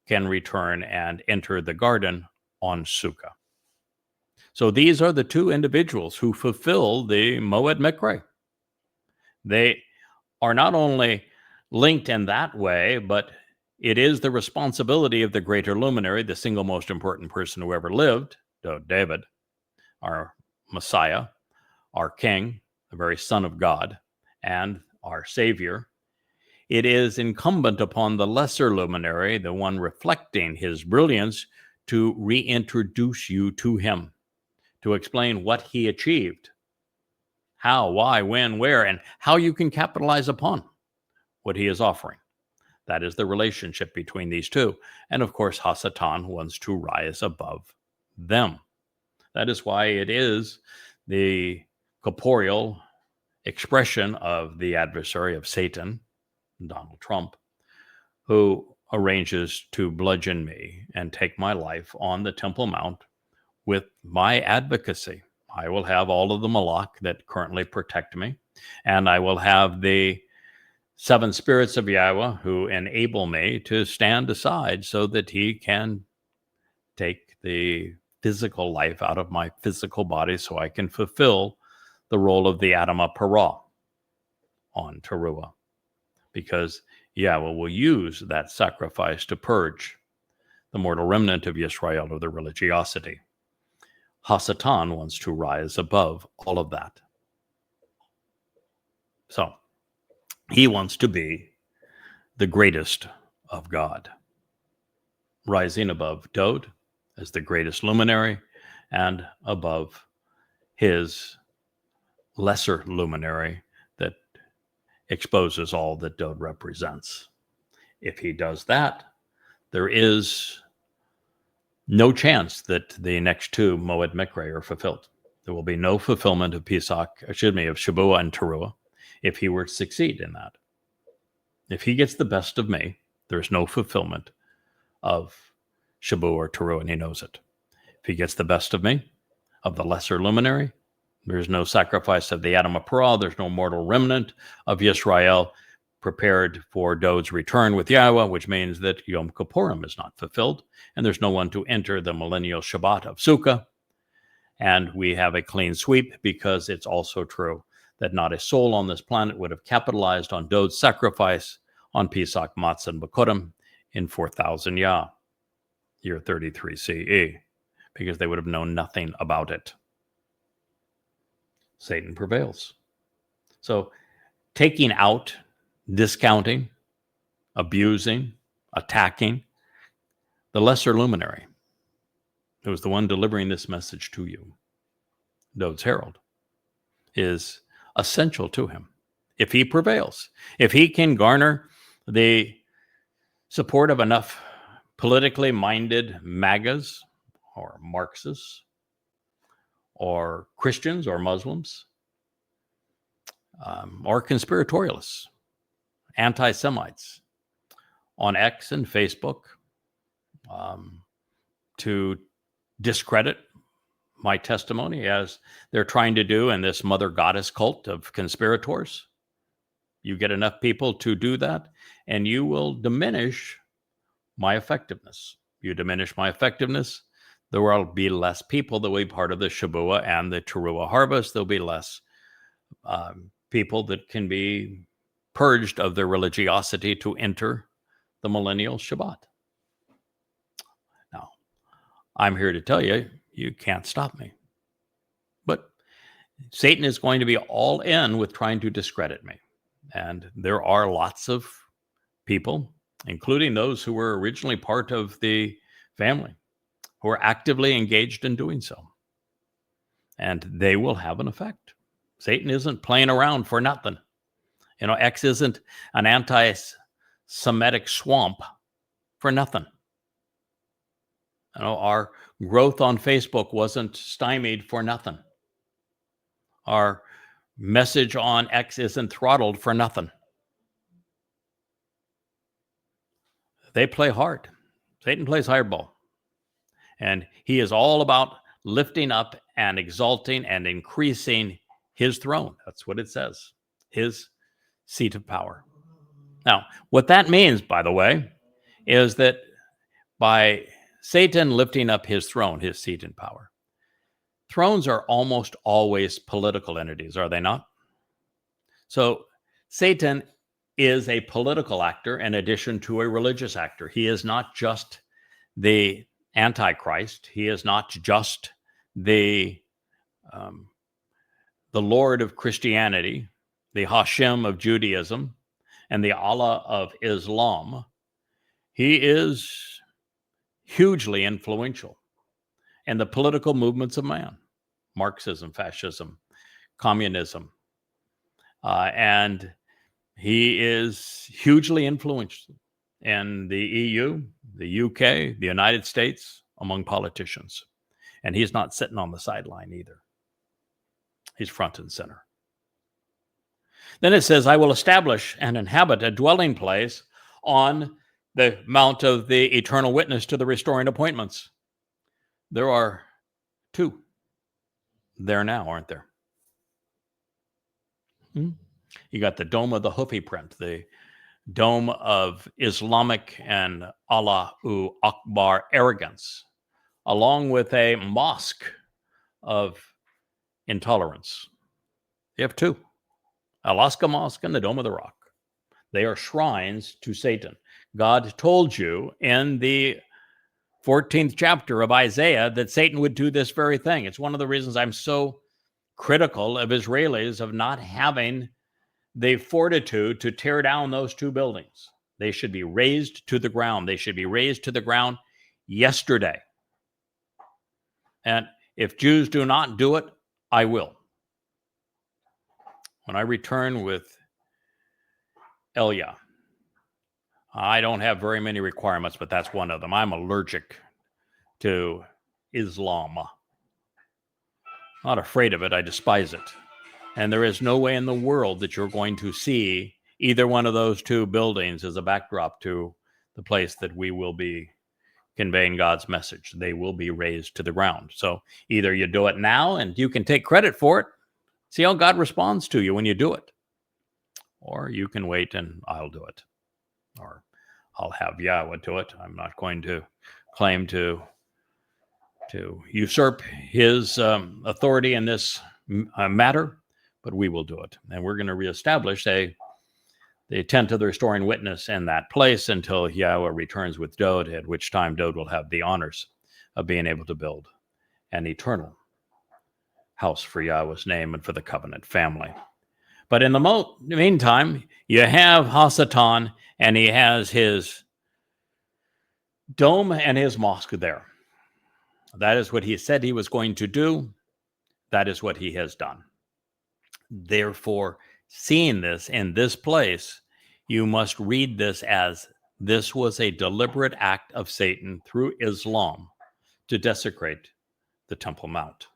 Speaker 1: can return and enter the garden on Sukkah. So these are the 2 individuals who fulfill the Moed Mikre. They are not only linked in that way, but it is the responsibility of the greater luminary, the single most important person who ever lived, David, our Messiah, our King, the very Son of God, and our Savior. It is incumbent upon the lesser luminary, the one reflecting his brilliance, to reintroduce you to him, to explain what he achieved, how, why, when, where, and how you can capitalize upon what he is offering. That is the relationship between these 2. And of course, Hasatan wants to rise above them. That is why it is the corporeal expression of the adversary of Satan, Donald Trump, who arranges to bludgeon me and take my life on the Temple Mount with my advocacy. I will have all of the Malach that currently protect me, and I will have the 7 spirits of Yahweh who enable me to stand aside so that he can take the physical life out of my physical body so I can fulfill the role of the Adamah Parah on Teruah. Because Yahweh will use that sacrifice to purge the mortal remnant of Yisrael of their religiosity. Hasatan wants to rise above all of that. So, he wants to be the greatest of God, rising above Dode as the greatest luminary and above his lesser luminary that exposes all that Dode represents. If he does that, there is no chance that the next 2 Moed Mikre are fulfilled. There will be no fulfillment of Shabuah and Teruah if he were to succeed in that. If he gets the best of me, there's no fulfillment of Shabuah or Teruah, and he knows it. If he gets the best of me, of the lesser luminary, there's no sacrifice of the Adamah Parah, there's no mortal remnant of Yisrael, prepared for Dod's return with Yahowah, which means that Yom Kippurim is not fulfilled, and there's no one to enter the millennial Shabbat of Sukkah. And we have a clean sweep because it's also true that not a soul on this planet would have capitalized on Dod's sacrifice on Pesach, Matzah, and Bikurim in 4000 Yah, year 33 CE, because they would have known nothing about it. Satan prevails. So taking out, discounting, abusing, attacking the lesser luminary, who was the one delivering this message to you, Dod's herald, is essential to him. If he prevails, if he can garner the support of enough politically minded MAGAs or Marxists or Christians or Muslims or conspiratorialists, anti-Semites on X and Facebook to discredit my testimony as they're trying to do in this mother goddess cult of conspirators. You get enough people to do that, and you will diminish my effectiveness. You diminish my effectiveness, there will be less people that will be part of the Shabuah and the Towrah harvest. There'll be less people that can be purged of their religiosity to enter the millennial Shabbat. Now, I'm here to tell you, you can't stop me. But Satan is going to be all in with trying to discredit me. And there are lots of people, including those who were originally part of the family, who are actively engaged in doing so. And they will have an effect. Satan isn't playing around for nothing. You know, X isn't an anti-Semitic swamp for nothing. You know, our growth on Facebook wasn't stymied for nothing. Our message on X isn't throttled for nothing. They play hard. Satan plays hardball. And he is all about lifting up and exalting and increasing his throne. That's what it says. His seat of power. Now, what that means, by the way, is that by Satan lifting up his throne, his seat in power, thrones are almost always political entities, are they not? So Satan is a political actor in addition to a religious actor. He is not just the Antichrist. He is not just the Lord of Christianity, the Hashem of Judaism, and the Allah of Islam. He is hugely influential in the political movements of man, Marxism, fascism, communism, and he is hugely influential in the EU, the UK, the United States, among politicians. And he's not sitting on the sideline either. He's front and center. Then it says, I will establish and inhabit a dwelling place on the mount of the eternal witness to the restoring appointments. There are two there now, aren't there? You got the dome of the Hufi print, the dome of Islamic and Allahu Akbar arrogance, along with a mosque of intolerance. You have two, Alaska Mosque and the Dome of the Rock. They are shrines to Satan. God told you in the 14th chapter of Isaiah that Satan would do this very thing. It's one of the reasons I'm so critical of Israelis of not having the fortitude to tear down those two buildings. They should be razed to the ground. They should be razed to the ground yesterday. And if Jews do not do it, I will. When I return with Elia, I don't have very many requirements, but that's one of them. I'm allergic to Islam. Not afraid of it, I despise it. And there is no way in the world that you're going to see either one of those two buildings as a backdrop to the place that we will be conveying God's message. They will be razed to the ground. So either you do it now and you can take credit for it. See how God responds to you when you do it. or you can wait and I'll do it, or I'll have Yahowah do it. I'm not going to claim to usurp his authority in this matter, but we will do it. And we're going to reestablish the tent of the restoring witness in that place until Yahowah returns with Dowd, at which time Dowd will have the honors of being able to build an eternal house for Yahowah's name and for the covenant family. But in the meantime, you have Hasatan, and he has his dome and his mosque there. That is what he said he was going to do. That is what he has done. Therefore, seeing this in this place, you must read this as this was a deliberate act of Satan through Islam to desecrate the Temple Mount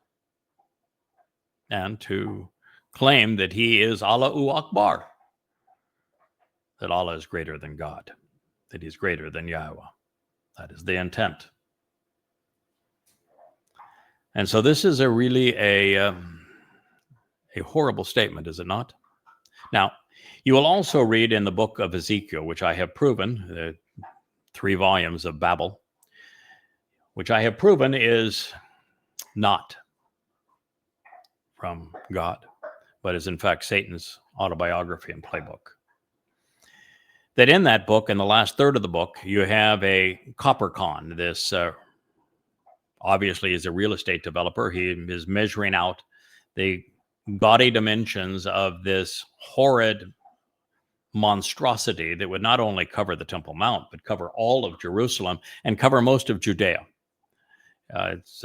Speaker 1: and to claim that he is Allahu Akbar, that Allah is greater than God, that he's greater than Yahowah. That is the intent. And so this is really a horrible statement, is it not? Now, you will also read in the book of Ezekiel, which I have proven, 3 volumes of Babel, which I have proven is not from God, but is in fact Satan's autobiography and playbook. That in that book, in the last third of the book, you have a coppercon. This obviously is a real estate developer. He is measuring out the gaudy dimensions of this horrid monstrosity that would not only cover the Temple Mount, but cover all of Jerusalem and cover most of Judea. It's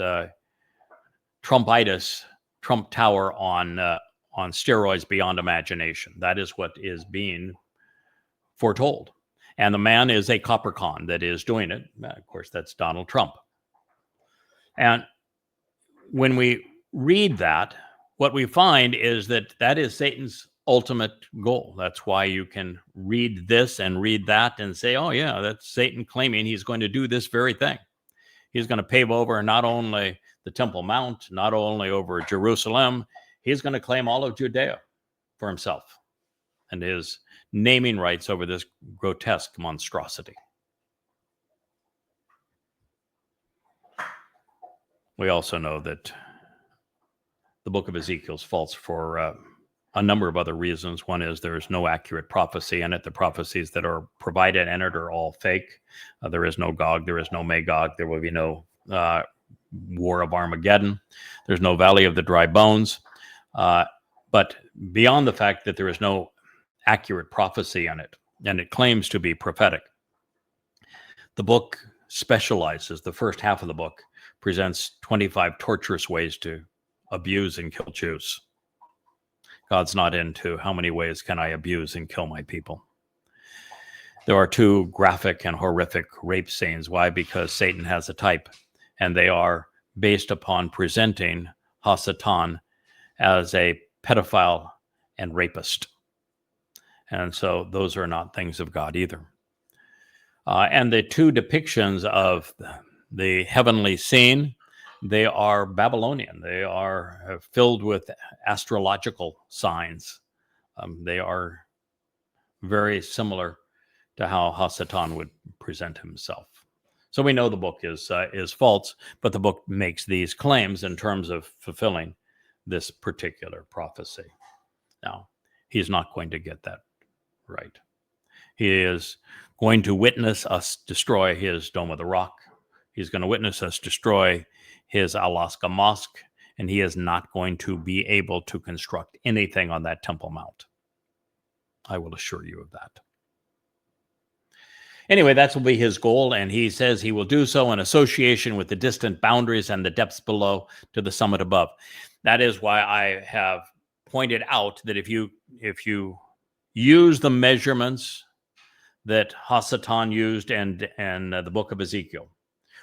Speaker 1: Trumpitis, Trump Tower on steroids beyond imagination. That is what is being foretold. And the man is a coppercon that is doing it. Of course, that's Donald Trump. And when we read that, what we find is that that is Satan's ultimate goal. That's why you can read this and read that and say, oh yeah, that's Satan claiming he's going to do this very thing. He's going to pave over not only the Temple Mount, not only over Jerusalem, he's going to claim all of Judea for himself and his naming rights over this grotesque monstrosity. We also know that the book of Ezekiel is false for a number of other reasons. One is there is no accurate prophecy in it. The prophecies that are provided in it are all fake. There is no Gog. There is no Magog. There will be no War of Armageddon. There's no Valley of the Dry Bones. But beyond the fact that there is no accurate prophecy in it, and it claims to be prophetic, the book specializes, the first half of the book presents 25 torturous ways to abuse and kill Jews. God's not into how many ways can I abuse and kill my people. There are 2 graphic and horrific rape scenes. Why? Because Satan has a type, and they are based upon presenting Hasatan as a pedophile and rapist. And so those are not things of God either. And the 2 depictions of the heavenly scene, they are Babylonian. They are filled with astrological signs. They are very similar to how Hasatan would present himself. So we know the book is false, but the book makes these claims in terms of fulfilling this particular prophecy. Now, he's not going to get that right. He is going to witness us destroy his Dome of the Rock. He's going to witness us destroy his Alaska Mosque, and he is not going to be able to construct anything on that Temple Mount. I will assure you of that. Anyway, that will be his goal, and he says he will do so in association with the distant boundaries and the depths below to the summit above. That is why I have pointed out that if you use the measurements that Hasatan used and the book of Ezekiel,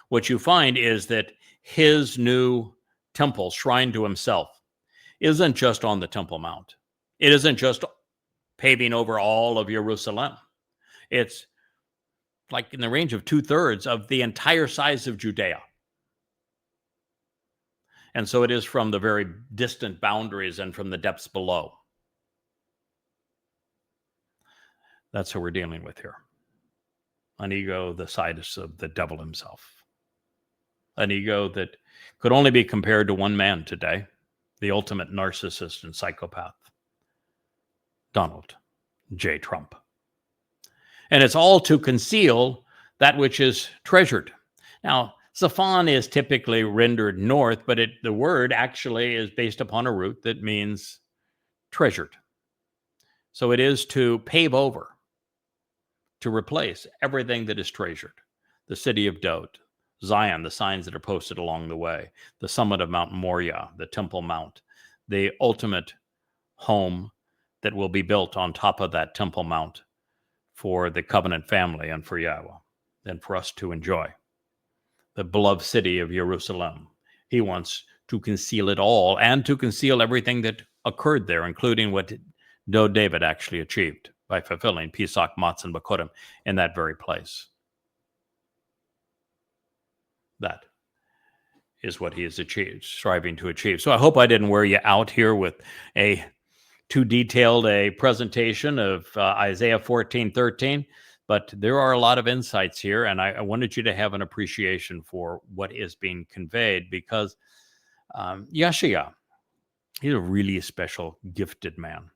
Speaker 1: what you find is that his new temple, shrine to himself, isn't just on the Temple Mount. It isn't just paving over all of Jerusalem. It's like in the range of 2/3 of the entire size of Judea. And so it is from the very distant boundaries and from the depths below. That's who we're dealing with here. An ego the size of the devil himself. An ego that could only be compared to one man today, the ultimate narcissist and psychopath, Donald J. Trump. And it's all to conceal that which is treasured. Now, Zaphon is typically rendered north, but the word actually is based upon a root that means treasured. So it is to pave over, to replace everything that is treasured. The city of Dode, Zion, the signs that are posted along the way, the summit of Mount Moriah, the Temple Mount, the ultimate home that will be built on top of that Temple Mount for the covenant family and for Yahweh and for us to enjoy. The beloved city of Jerusalem. He wants to conceal it all and to conceal everything that occurred there, including what David actually achieved by fulfilling Pesach, Matzah, and Bakodim in that very place. That is what he has achieved, striving to achieve. So I hope I didn't wear you out here with a too detailed a presentation of Isaiah 14:13, but there are a lot of insights here, and I wanted you to have an appreciation for what is being conveyed, because Yahowah, he's a really special, gifted man.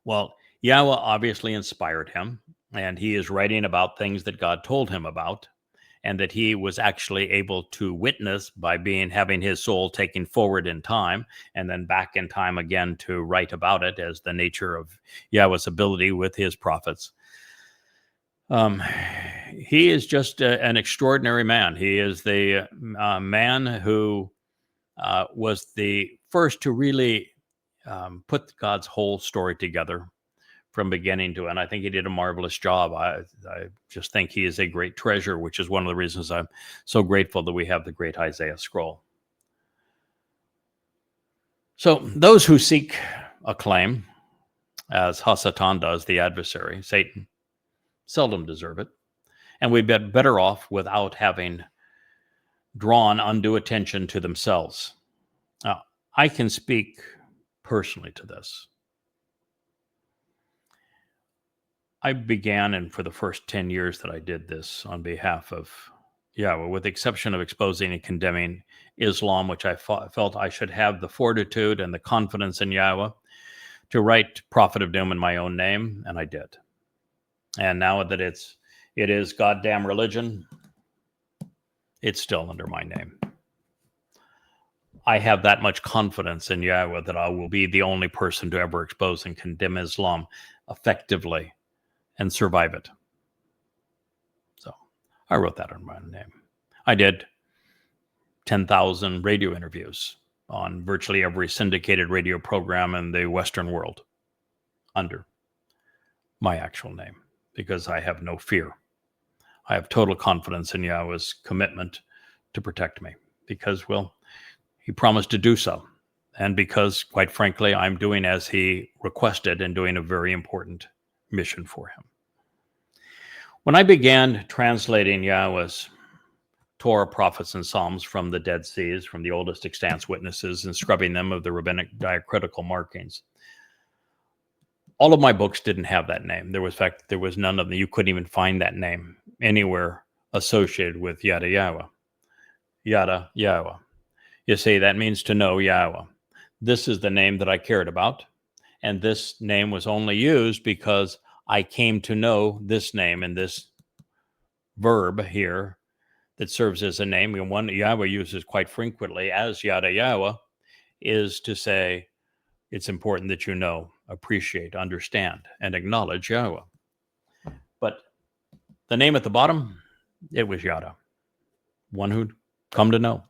Speaker 1: Well, Yahweh obviously inspired him, and he is writing about things that God told him about, and that he was actually able to witness by having his soul taken forward in time and then back in time again to write about it, as the nature of Yahweh's ability with his prophets. He is just an extraordinary man. He is the man who was the first to really put God's whole story together from beginning to end. I think he did a marvelous job. I just think he is a great treasure, which is one of the reasons I'm so grateful that we have the great Isaiah scroll. So those who seek acclaim, as Hasatan does, the adversary, Satan, seldom deserve it. And we'd be better off without having drawn undue attention to themselves. Now, I can speak personally to this. I began, and for the first 10 years that I did this on behalf of Yahweh, with the exception of exposing and condemning Islam, which I felt I should have the fortitude and the confidence in Yahweh to write Prophet of Doom in my own name, and I did. And now that it is goddamn religion, it's still under my name. I have that much confidence in Yahweh that I will be the only person to ever expose and condemn Islam effectively and survive it. So I wrote that on my name. I did 10,000 radio interviews on virtually every syndicated radio program in the Western world under my actual name, because I have no fear. I have total confidence in Yahweh's commitment to protect me, because, well, he promised to do so. And because, quite frankly, I'm doing as he requested and doing a very important mission for him. When I began translating Yahweh's Torah, prophets, and Psalms from the Dead Seas, from the oldest extant witnesses, and scrubbing them of the rabbinic diacritical markings, all of my books didn't have that name. There was none of them. You couldn't even find that name anywhere associated with Yada Yahowah. Yada Yahowah. You see, that means to know Yahweh. This is the name that I cared about, and this name was only used because I came to know this name, and this verb here that serves as a name, and one that Yahweh uses quite frequently as Yada Yahowah, is to say it's important that you know, appreciate, understand, and acknowledge Yahweh. But the name at the bottom, it was Yada, one who'd come to know.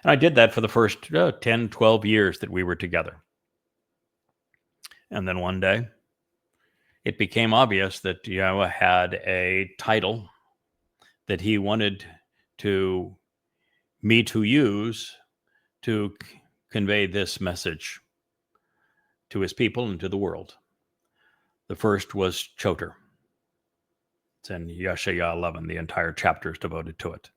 Speaker 1: And I did that for the first 10, 12 years that we were together. And then one day, it became obvious that Yahweh had a title that he wanted me to use to convey this message to his people and to the world. The first was Choter. It's in Yeshaya 11. The entire chapter is devoted to it.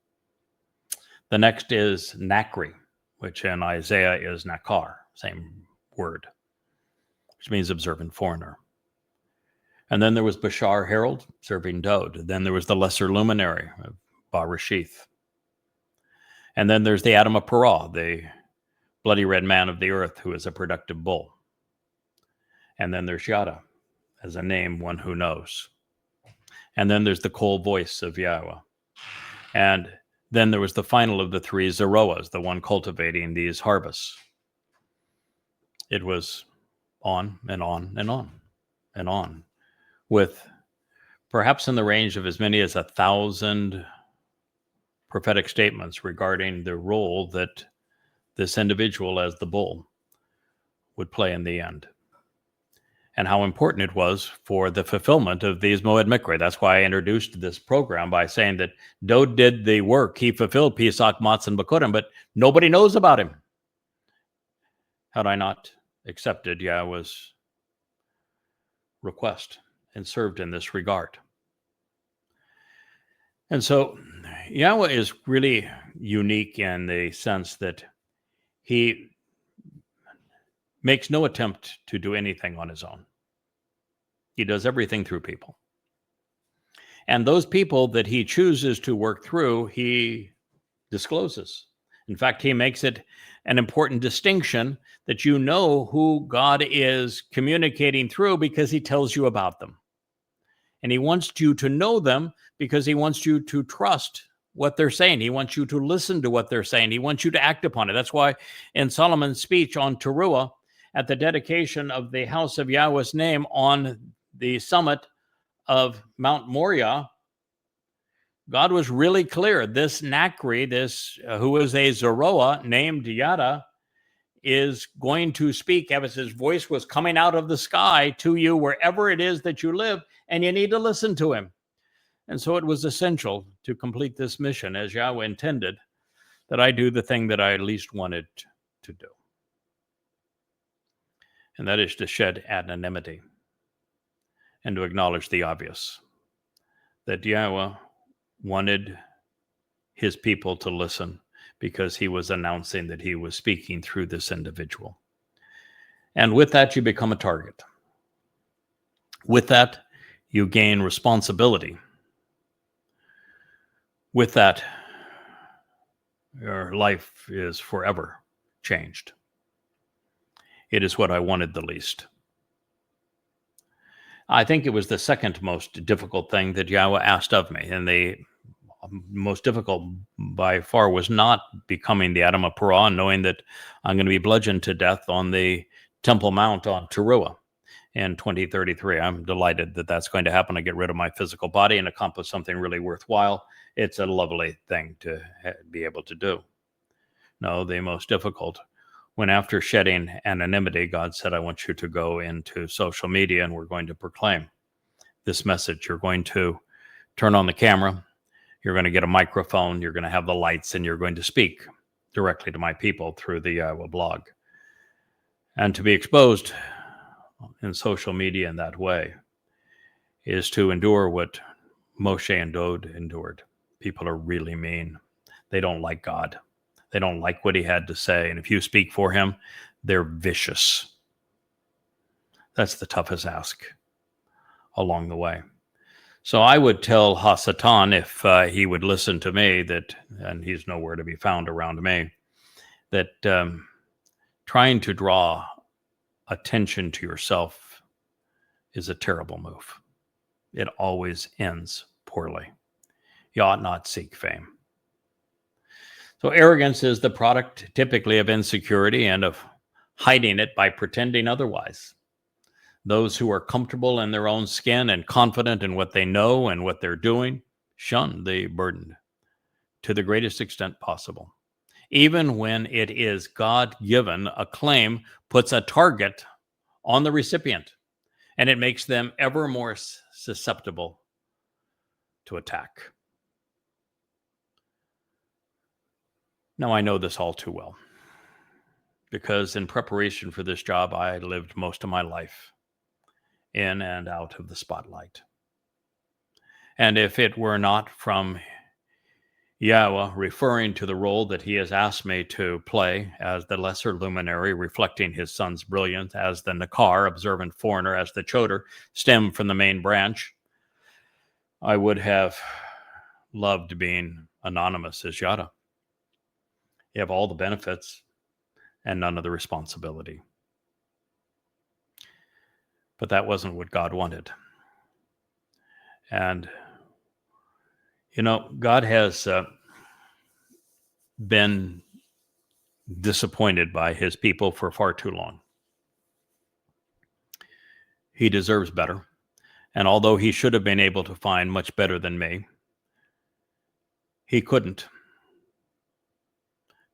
Speaker 1: The next is Nakri, which in Isaiah is Nakar, same word, which means observant foreigner. And then there was Bashar Herald serving Dode. Then there was the lesser luminary, Barashith. And then there's the Adam of Perah, the bloody red man of the earth who is a productive bull. And then there's Yada, as a name, one who knows. And then there's the cold voice of Yahowah. And then there was the final of the three Zeroahs, the one cultivating these harvests. It was on and on and on and on, with perhaps in the range of as many as 1,000 prophetic statements regarding the role that this individual as the bull would play in the end, and how important it was for the fulfillment of these Moed Mikre. That's why I introduced this program by saying that Dode did the work. He fulfilled Pesach, Matzah, and Bakurim, but nobody knows about him. Had I not accepted Yahowah's request and served in this regard. And so Yahowah is really unique in the sense that he makes no attempt to do anything on his own. He does everything through people. And those people that he chooses to work through, he discloses. In fact, he makes it an important distinction that you know who God is communicating through because he tells you about them. And he wants you to know them because he wants you to trust what they're saying. He wants you to listen to what they're saying. He wants you to act upon it. That's why in Solomon's speech on Towrah, at the dedication of the house of Yahweh's name on the summit of Mount Moriah, God was really clear. This Nakri, who is a Zeroah named Yada, is going to speak as his voice was coming out of the sky to you wherever it is that you live, and you need to listen to him. And so it was essential to complete this mission as Yahweh intended, that I do the thing that I least wanted to do. And that is to shed anonymity and to acknowledge the obvious, that Yahweh wanted his people to listen because he was announcing that he was speaking through this individual. And with that, you become a target. With that, you gain responsibility. With that, your life is forever changed. It is what I wanted the least. I think it was the second most difficult thing that Yahweh asked of me, and the most difficult by far was not becoming the Adam of Perah, knowing that I'm going to be bludgeoned to death on the Temple Mount on Towrah in 2033. I'm delighted that that's going to happen. I get rid of my physical body and accomplish something really worthwhile. It's a lovely thing to be able to do. No, the most difficult, when after shedding anonymity, God said, I want you to go into social media and we're going to proclaim this message. You're going to turn on the camera. You're going to get a microphone. You're going to have the lights, and you're going to speak directly to my people through the YAHOWAH blog. And to be exposed in social media in that way is to endure what Moshe and Dode endured. People are really mean. They don't like God. They don't like what he had to say. And if you speak for him, they're vicious. That's the toughest ask along the way. So I would tell Hasatan, if he would listen to me, that, and he's nowhere to be found around me, that trying to draw attention to yourself is a terrible move. It always ends poorly. You ought not seek fame. So arrogance is the product typically of insecurity and of hiding it by pretending otherwise. Those who are comfortable in their own skin and confident in what they know and what they're doing shun the burden to the greatest extent possible. Even when it is God-given, a claim puts a target on the recipient, and it makes them ever more susceptible to attack. Now, I know this all too well, because in preparation for this job, I lived most of my life in and out of the spotlight. And if it were not from Yahowah, referring to the role that he has asked me to play as the lesser luminary, reflecting his son's brilliance, as the Nakar, observant foreigner, as the Choder, stem from the main branch. I would have loved being anonymous as Yada. You have all the benefits and none of the responsibility. But that wasn't what God wanted. And, God has been disappointed by his people for far too long. He deserves better. And although he should have been able to find much better than me, he couldn't,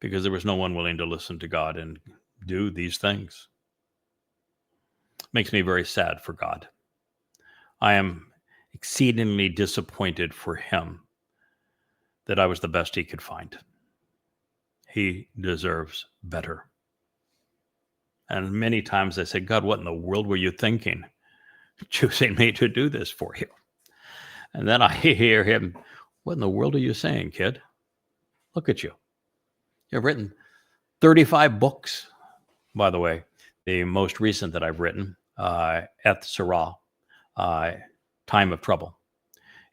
Speaker 1: because there was no one willing to listen to God and do these things. Makes me very sad for God. I am exceedingly disappointed for him that I was the best he could find. He deserves better. And many times I said, God, what in the world were you thinking, choosing me to do this for you? And then I hear him, what in the world are you saying, kid? Look at you. You've written 35 books, by the way. The most recent that I've written, Towrah, Time of Trouble,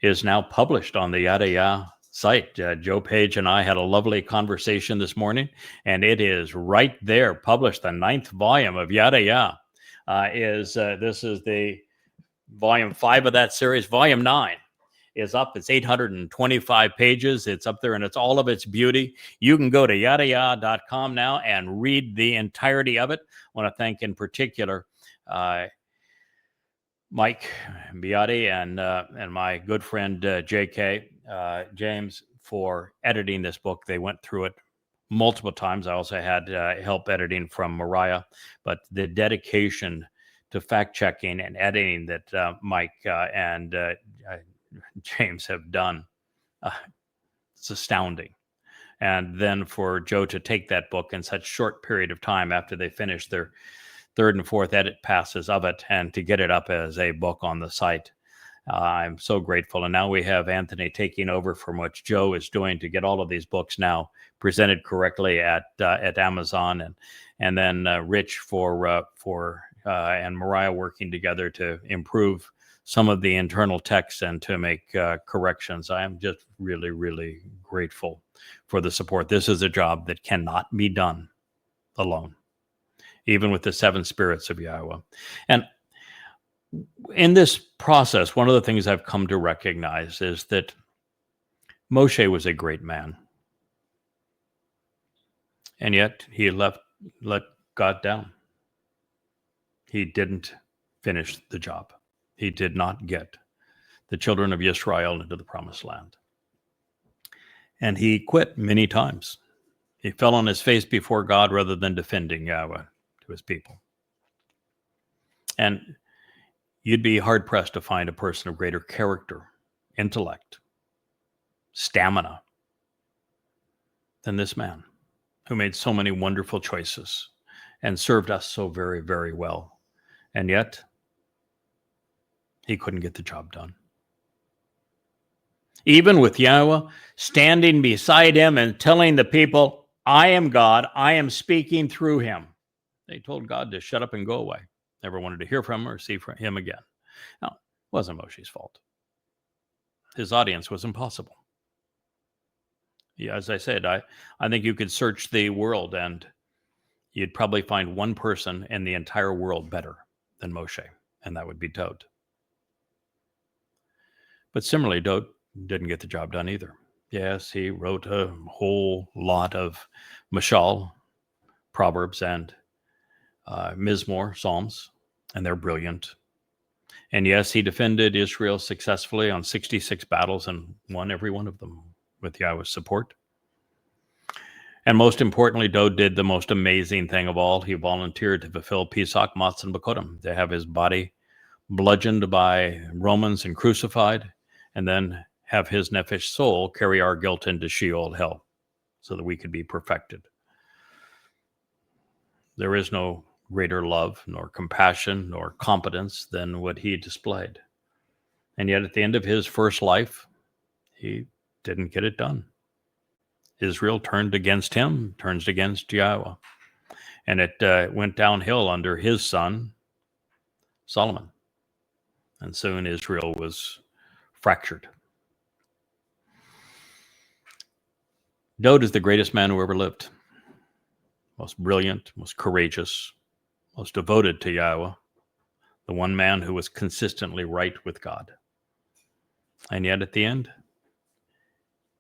Speaker 1: is now published on the Yada Yahowah site. Joe Page and I had a lovely conversation this morning, and it is right there, published. The 9th volume of Yada Yahowah this is the volume 5 of that series. Volume 9 is up. It's 825 pages. It's up there, and it's all of its beauty. You can go to YAHOWAH.com now and read the entirety of it. I want to thank in particular Mike Biotti and my good friend J.K. James for editing this book. They went through it multiple times. I also had help editing from Mariah, but the dedication to fact-checking and editing that Mike and James have done, it's astounding. And then for Joe to take that book in such short period of time after they finished their 3rd and 4th edit passes of it, and to get it up as a book on the site, I'm so grateful. And now we have Anthony taking over from what Joe is doing to get all of these books now presented correctly at Amazon, and then Rich and Mariah working together to improve some of the internal text and to make corrections. I am just really, really grateful for the support. This is a job that cannot be done alone, even with the 7 spirits of Yahowah. And in this process, one of the things I've come to recognize is that Moshe was a great man. And yet he let God down. He didn't finish the job. He did not get the children of Israel into the promised land. And he quit many times. He fell on his face before God rather than defending Yahowah to his people. And you'd be hard-pressed to find a person of greater character, intellect, stamina than this man, who made so many wonderful choices and served us so very, very well. And yet, he couldn't get the job done. Even with Yahowah standing beside him and telling the people, I am God, I am speaking through him, they told God to shut up and go away. Never wanted to hear from him or see from him again. Now, it wasn't Moshe's fault. His audience was impossible. Yeah, as I said, I think you could search the world and you'd probably find one person in the entire world better than Moshe, and that would be Dowd. But similarly, Dowd didn't get the job done either. Yes, he wrote a whole lot of Mashal, Proverbs, and Mizmor, Psalms, and they're brilliant. And yes, he defended Israel successfully on 66 battles and won every one of them with Yahowah's support. And most importantly, Dowd did the most amazing thing of all. He volunteered to fulfill Pesach, Matzah, and Bakodim, to have his body bludgeoned by Romans and crucified, and then have his nefesh soul carry our guilt into Sheol, hell, so that we could be perfected. There is no greater love, nor compassion, nor competence than what he displayed. And yet at the end of his first life, he didn't get it done. Israel turned against him, turns against Yahowah. And it went downhill under his son, Solomon. And soon Israel was fractured. Dowd is the greatest man who ever lived. Most brilliant, most courageous, most devoted to Yahowah. The one man who was consistently right with God. And yet at the end,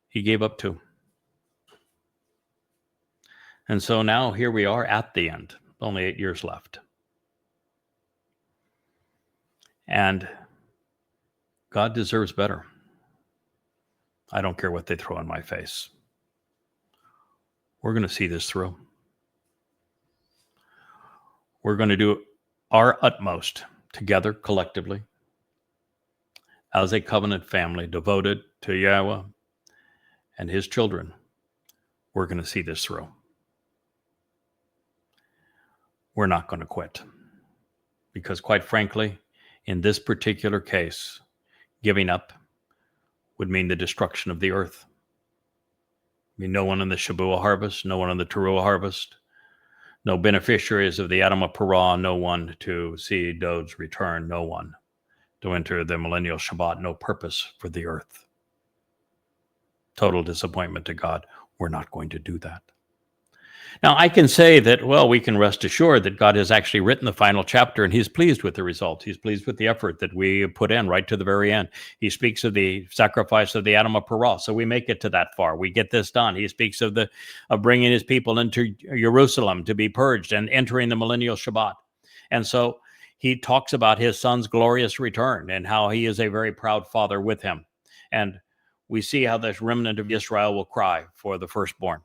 Speaker 1: he gave up too. And so now here we are at the end, only 8 years left. And God deserves better. I don't care what they throw in my face. We're going to see this through. We're going to do our utmost together, collectively, as a covenant family devoted to Yahowah and his children. We're going to see this through. We're not going to quit. Because quite frankly, in this particular case, giving up would mean the destruction of the earth. I mean, no one in the Shabuah harvest, no one in the Towrah harvest, no beneficiaries of the Adam of Parah, no one to see Dowd's return, no one to enter the millennial Shabat, no purpose for the earth. Total disappointment to God. We're not going to do that. Now, I can say that, well, we can rest assured that God has actually written the final chapter and he's pleased with the result. He's pleased with the effort that we put in right to the very end. He speaks of the sacrifice of the Adam of Parah. So we make it to that far. We get this done. He speaks of bringing his people into Jerusalem to be purged and entering the millennial Shabbat. And so he talks about his son's glorious return and how he is a very proud father with him. And we see how this remnant of Israel will cry for the firstborn.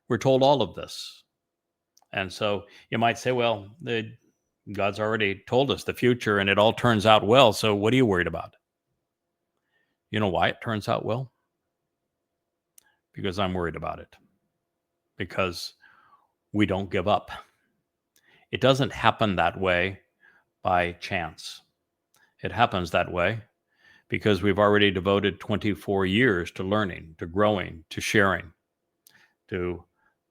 Speaker 1: We're told all of this. And so you might say, well, God's already told us the future and it all turns out well. So what are you worried about? You know why it turns out well? Because I'm worried about it. Because we don't give up. It doesn't happen that way by chance. It happens that way because we've already devoted 24 years to learning, to growing, to sharing, to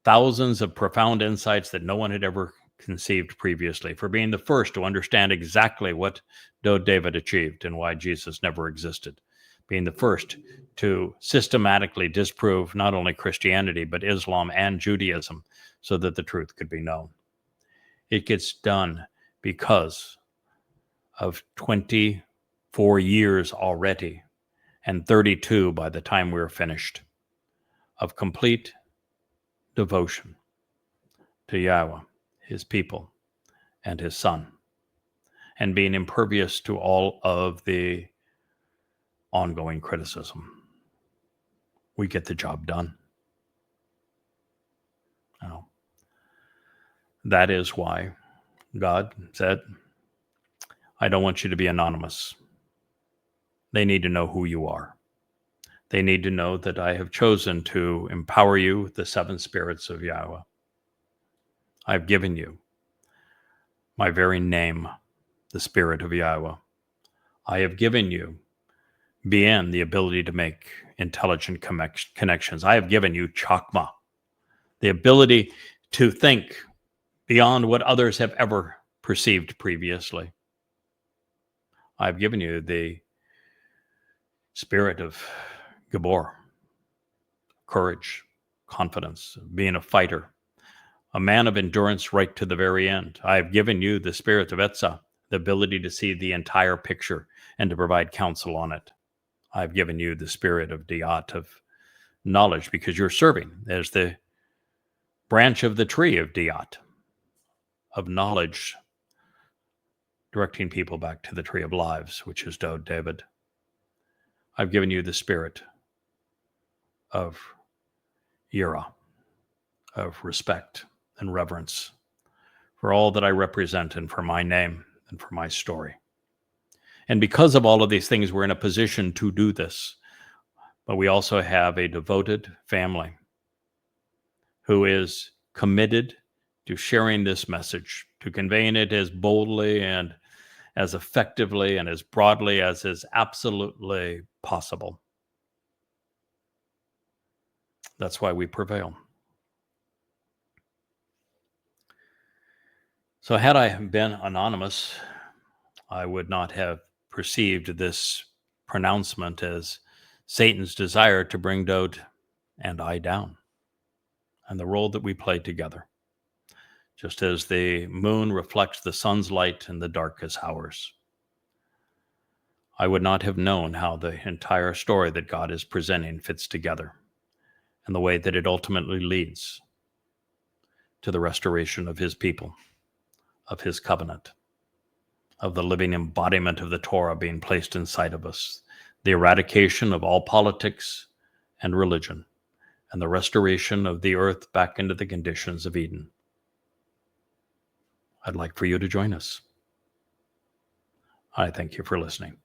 Speaker 1: thousands of profound insights that no one had ever conceived previously, for being the first to understand exactly what David achieved and why Jesus never existed, being the first to systematically disprove not only Christianity, but Islam and Judaism so that the truth could be known. It gets done because of 24 years already and 32 by the time we're finished of complete devotion to Yahowah, his people, and his son, and being impervious to all of the ongoing criticism. We get the job done. Now, that is why God said, I don't want you to be anonymous. They need to know who you are. They need to know that I have chosen to empower you with the seven spirits of Yahowah. I've given you my very name, the Spirit of Yahowah. I have given you beyond the ability to make intelligent connections. I have given you chakma, the ability to think beyond what others have ever perceived previously. I've given you the spirit of Gabor, courage, confidence, being a fighter, a man of endurance right to the very end. I have given you the spirit of Etzah, the ability to see the entire picture and to provide counsel on it. I've given you the spirit of Diyat, of knowledge, because you're serving as the branch of the tree of Diyat, of knowledge, directing people back to the tree of lives, which is David. I've given you the spirit of Yira, of respect and reverence for all that I represent and for my name and for my story. And because of all of these things, we're in a position to do this. But we also have a devoted family who is committed to sharing this message, to conveying it as boldly and as effectively and as broadly as is absolutely possible. That's why we prevail. So had I been anonymous, I would not have perceived this pronouncement as Satan's desire to bring Dode and I down, and the role that we play together. Just as the moon reflects the sun's light in the darkest hours, I would not have known how the entire story that God is presenting fits together and the way that it ultimately leads to the restoration of his people, of his covenant, of the living embodiment of the Torah being placed inside of us, the eradication of all politics and religion, and the restoration of the earth back into the conditions of Eden. I'd like for you to join us. I thank you for listening.